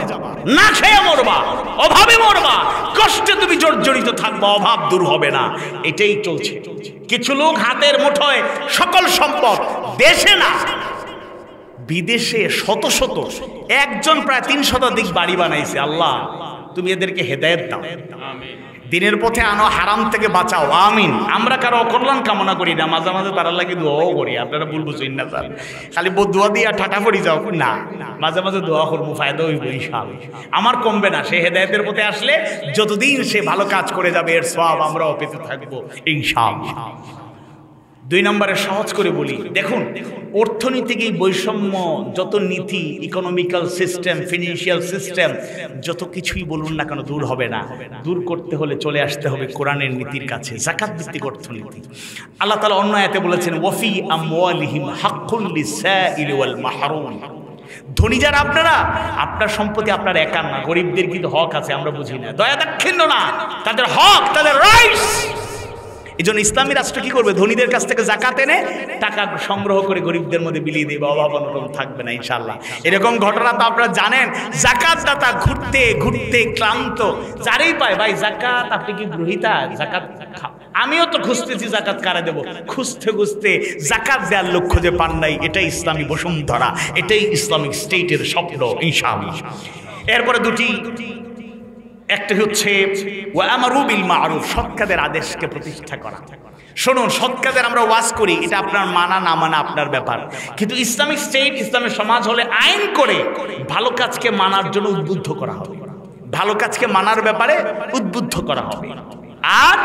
না খেয়ে মরবা, অভাবে মরবা, কষ্টে তুমি জর্জরিত থাকবা, অভাব দূর হবে না। এটাই চলছে। কিছু লোক হাতের মুঠোয় সকল সম্পদ, দেশে না বিদেশে শত শত, একজন প্রায় 3 শতাধিক বাড়ি বানাইছে। আল্লাহ তুমি এদেরকে হেদায়েত দাও, দিনের পথে আনো, হারাম থেকে বাঁচাও, আমিন। আমরা কারো অকল্যাণ কামনা করি না, মাঝে মাঝে তারা লাগে দোয়াও করি। আপনারা ভুল বুঝুন না স্যার, খালি দোয়া দিয়া ঠাটা পড়ি যাও না, মাঝে মাঝে দোয়া করবো, ফায়দা হইব ইনশাআল্লাহ। আমার কমবে না, সে হেদায়েতের পথে আসলে যতদিন সে ভালো কাজ করে যাবে এর সওয়াব আমরাও পেতে থাকবো ইনশাআল্লাহ। 2 নম্বরে সহজ করে বলি, দেখুন অর্থনৈতিক এই বৈষম্য, যত নীতি, ইকোনমিক্যাল সিস্টেম, ফিনান্সিয়াল সিস্টেম, যত কিছুই বলুন না কেন দূর হবে না। দূর করতে হলে চলে আসতে হবে কোরআনের নীতির কাছে, যাকাত ভিত্তিক অর্থনীতি। আল্লাহ তাআলা অন্য আয়াতে বলেছেন, ওয়াফি আমওয়ালিহিম হাক্কুল লিসাইলি ওয়াল মাহরুম। ধনী যারা আপনারা, আপনার সম্পত্তি আপনার একার না, গরিবদের কিন্তু হক আছে, আমরা বুঝি না, দয়া দাক্ষিণ্য না, তাদের হক, তাদের রাইটস। এই জন্য ইসলামী রাষ্ট্র কি করবে? ধনীদের কাছ থেকে যাকাত এনে টাকা সংগ্রহ করে গরিবদের মধ্যে বিলিয়ে দেবে, অভাব অনটন থাকবে না ইনশাআল্লাহ। এরকম ঘটনা তো আপনারা জানেন। যাকাত দাতা ঘুরতে ঘুরতে ক্লান্ত, যারেই পায়, ভাই যাকাত, আপনি কি গ্রহীতা? যাকাত আমিও তো খুঁজতেছি যাকাত কারে দেব, খুঁজতে খুঁজতে যাকাত দেওয়ার লক্ষ্য যে পান নাই। এটাই ইসলামী বসুন্ধরা, এটাই ইসলামিক স্টেটের স্বপ্ন ইনশাআল্লাহ। এরপরে দুটি, একটা হচ্ছে ওয়া আমারু বিল মারুফ, সৎ কাজের আদেশকে প্রতিষ্ঠা করা। শুনুন, সৎ কাজের আমরা ওয়াজ করি, এটা আপনার মানা না মানা আপনার ব্যাপার, কিন্তু ইসলামিক স্টেট, ইসলামের সমাজ হলে আইন করে ভালো কাজকে মানার জন্য উদ্বুদ্ধ করা হবে, ভালো কাজকে মানার ব্যাপারে উদ্বুদ্ধ করা হবে। আর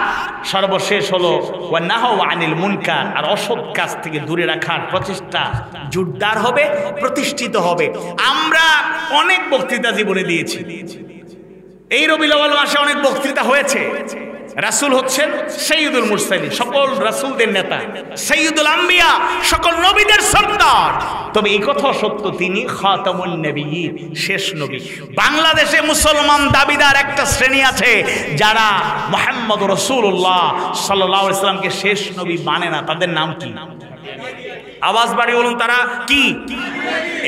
সর্বশেষ হলো ওয়া নাহাউ আনিল মুনকার, আর অসৎ কাজ থেকে দূরে রাখার প্রচেষ্টা জোরদার হবে, প্রতিষ্ঠিত হবে। আমরা অনেক বক্তৃতা জীবনে দিয়েছি, এই রবিউল আউয়াল মাসে অনেক বক্তৃতা হয়েছে। রাসূল হচ্ছেন সাইয়্যিদুল মুরসালিন, সকল রাসূলদের নেতা, সাইয়্যিদুল আম্বিয়া, সকল নবীদের সর্দার। তবে এই কথা সত্য, তিনি খাতামুন নবিয়্যিন, শেষ নবী। বাংলাদেশে মুসলমান দাবিদার একটা শ্রেণী আছে যারা মুহাম্মদ রাসূলুল্লাহ সাল্লাল্লাহু আলাইহি ওয়াসাল্লামকে শেষ নবী মানে না। তাদের নাম কি? আওয়াজ বাড়িয়ে বলুন তারা কি?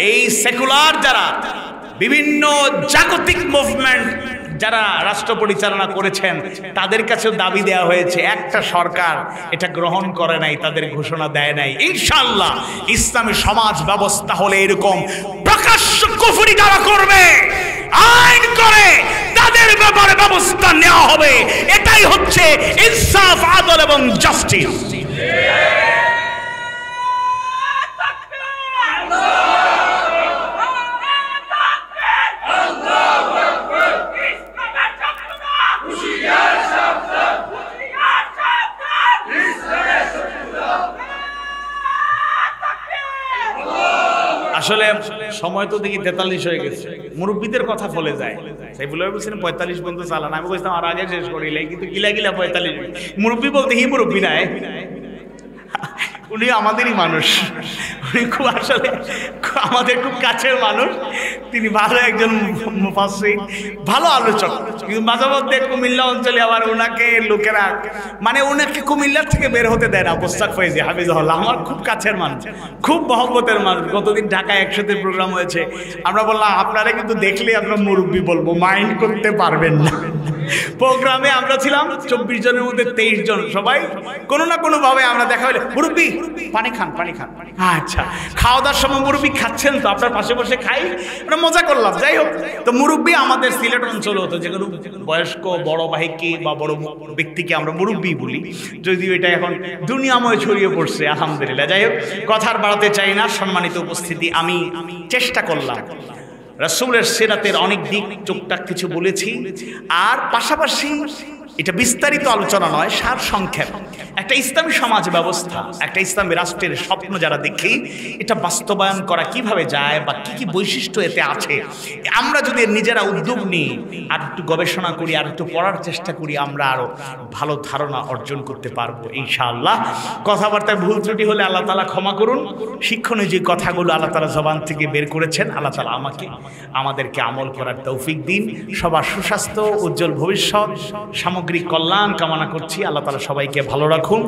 এই সেকুলার যারা বিভিন্ন জাগতিক মুভমেন্ট যারা রাষ্ট্র পরিচালনা করেছেন তাদের কাছেও দাবি দেওয়া হয়েছে, একটা সরকার এটা গ্রহণ করে নাই, তাদের ঘোষণা দেয় নাই। ইনশাআল্লাহ ইসলামী সমাজ ব্যবস্থা হলে এরকম প্রকাশ্য কুফরি যারা করবে আইন করে তাদের ব্যাপারে ব্যবস্থা নেওয়া হবে। এটাই হচ্ছে ইনসাফ, আদল এবং জাস্টিস। আসলে সময় তো দেখি 43 হয়ে গেছে, মুরব্বীদের কথা বলে যায়। সেই বলে বলছিলেন 45 পর্যন্ত চালান, আমি বলছিলাম আর আগে শেষ করিলে, কিন্তু গিলা 45। মুরব্বী বলতে হি মুরব্বী নাই, উনি আমাদেরই মানুষ, উনি খুব আসলে আমাদের খুব কাছের মানুষ। তিনি ভালো একজন মুফাসসির, ভালো আলোচক, কিন্তু মাঝে মধ্যে কুমিল্লা অঞ্চলে আবার ওনাকে লোকেরা মানে ওনাকে কুমিল্লার থেকে বের হতে দেয় না। মোস্তাক ফয়েজী হাফিজাহুল্লাহ আমার খুব কাছের মানুষ, খুব মহব্বতের মানুষ। গতদিন ঢাকায় একসাথে প্রোগ্রাম হয়েছে, আমরা বললাম আপনারা কিন্তু দেখলে আমরা মুরব্বী বলবো, মাইন্ড করতে পারবেন না। প্রোগ্রামে আমরা ছিলাম 24 জনের মধ্যে 23 জন, সবাই কোনো না কোনো ভাবে আমরা দেখা হলে মুরব্বী পানি খান, পানি খান। আচ্ছা, খাওয়া দাওয়ার সময় মুরব্বী খাচ্ছেন তো আপনার পাশে বসে খাই, আমরা মজা করলাম। যাই হোক, তো মুরব্বী আমাদের সিলেট অঞ্চলে হতো, যে কোনো বয়স্ক বড় ভাইকে বা বড় ব্যক্তিকে আমরা মুরব্বী বলি, যদিও এটা এখন দুনিয়াময় ছড়িয়ে পড়ছে আলহামদুলিল্লাহ। যাই হোক, কথার বাড়াতে চাই না, সম্মানিত উপস্থিতি, আমি চেষ্টা করলাম রাসূলের সিরাতের অনেক দিক টুকটাক কিছু বলেছি, আর পাশাপাশি এটা বিস্তারিত আলোচনা নয়, সার সংক্ষেপ একটা ইসলামী সমাজ ব্যবস্থা, একটা ইসলামী রাষ্ট্রের স্বপ্ন যারা দেখি, এটা বাস্তবায়ন করা কিভাবে যায় বা কি কি বৈশিষ্ট্য এতে আছে, আমরা যদি নিজেরা উদ্যোগ নিই, আর একটু গবেষণা করি, আর একটু পড়ার চেষ্টা করি, আমরা আরো ভালো ধারণা অর্জন করতে পারবো ইনশাআল্লাহ। কথাবার্তায় ভুল ত্রুটি হলে আল্লাহ তাআলা ক্ষমা করুন। শিক্ষণীয় যে কথাগুলো আল্লাহ তাআলা জবান থেকে বের করেছেন, আল্লাহ তাআলা আমাদেরকে আমল করার তৌফিক দিন। সবার সুস্বাস্থ্য, উজ্জ্বল ভবিষ্যৎ, সামগ্রিক কল্যাণ কামনা করছি। আল্লাহ তাআলা সবাইকে ভালো রাখুন,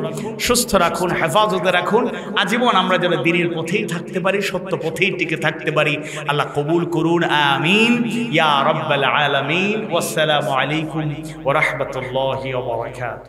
সুস্থ রাখুন, হেফাজতে রাখুন। আজীবন আমরা যেন দ্বীনের পথেই থাকতে পারি, সত্য পথেই টিকে থাকতে পারি। আল্লাহ কবুল করুন, আমিন ইয়া রাব্বাল আলামিন। ওয়াসসালামু আলাইকুম ওয়া রাহমাতুল্লাহি ওয়া বারাকাতুহু।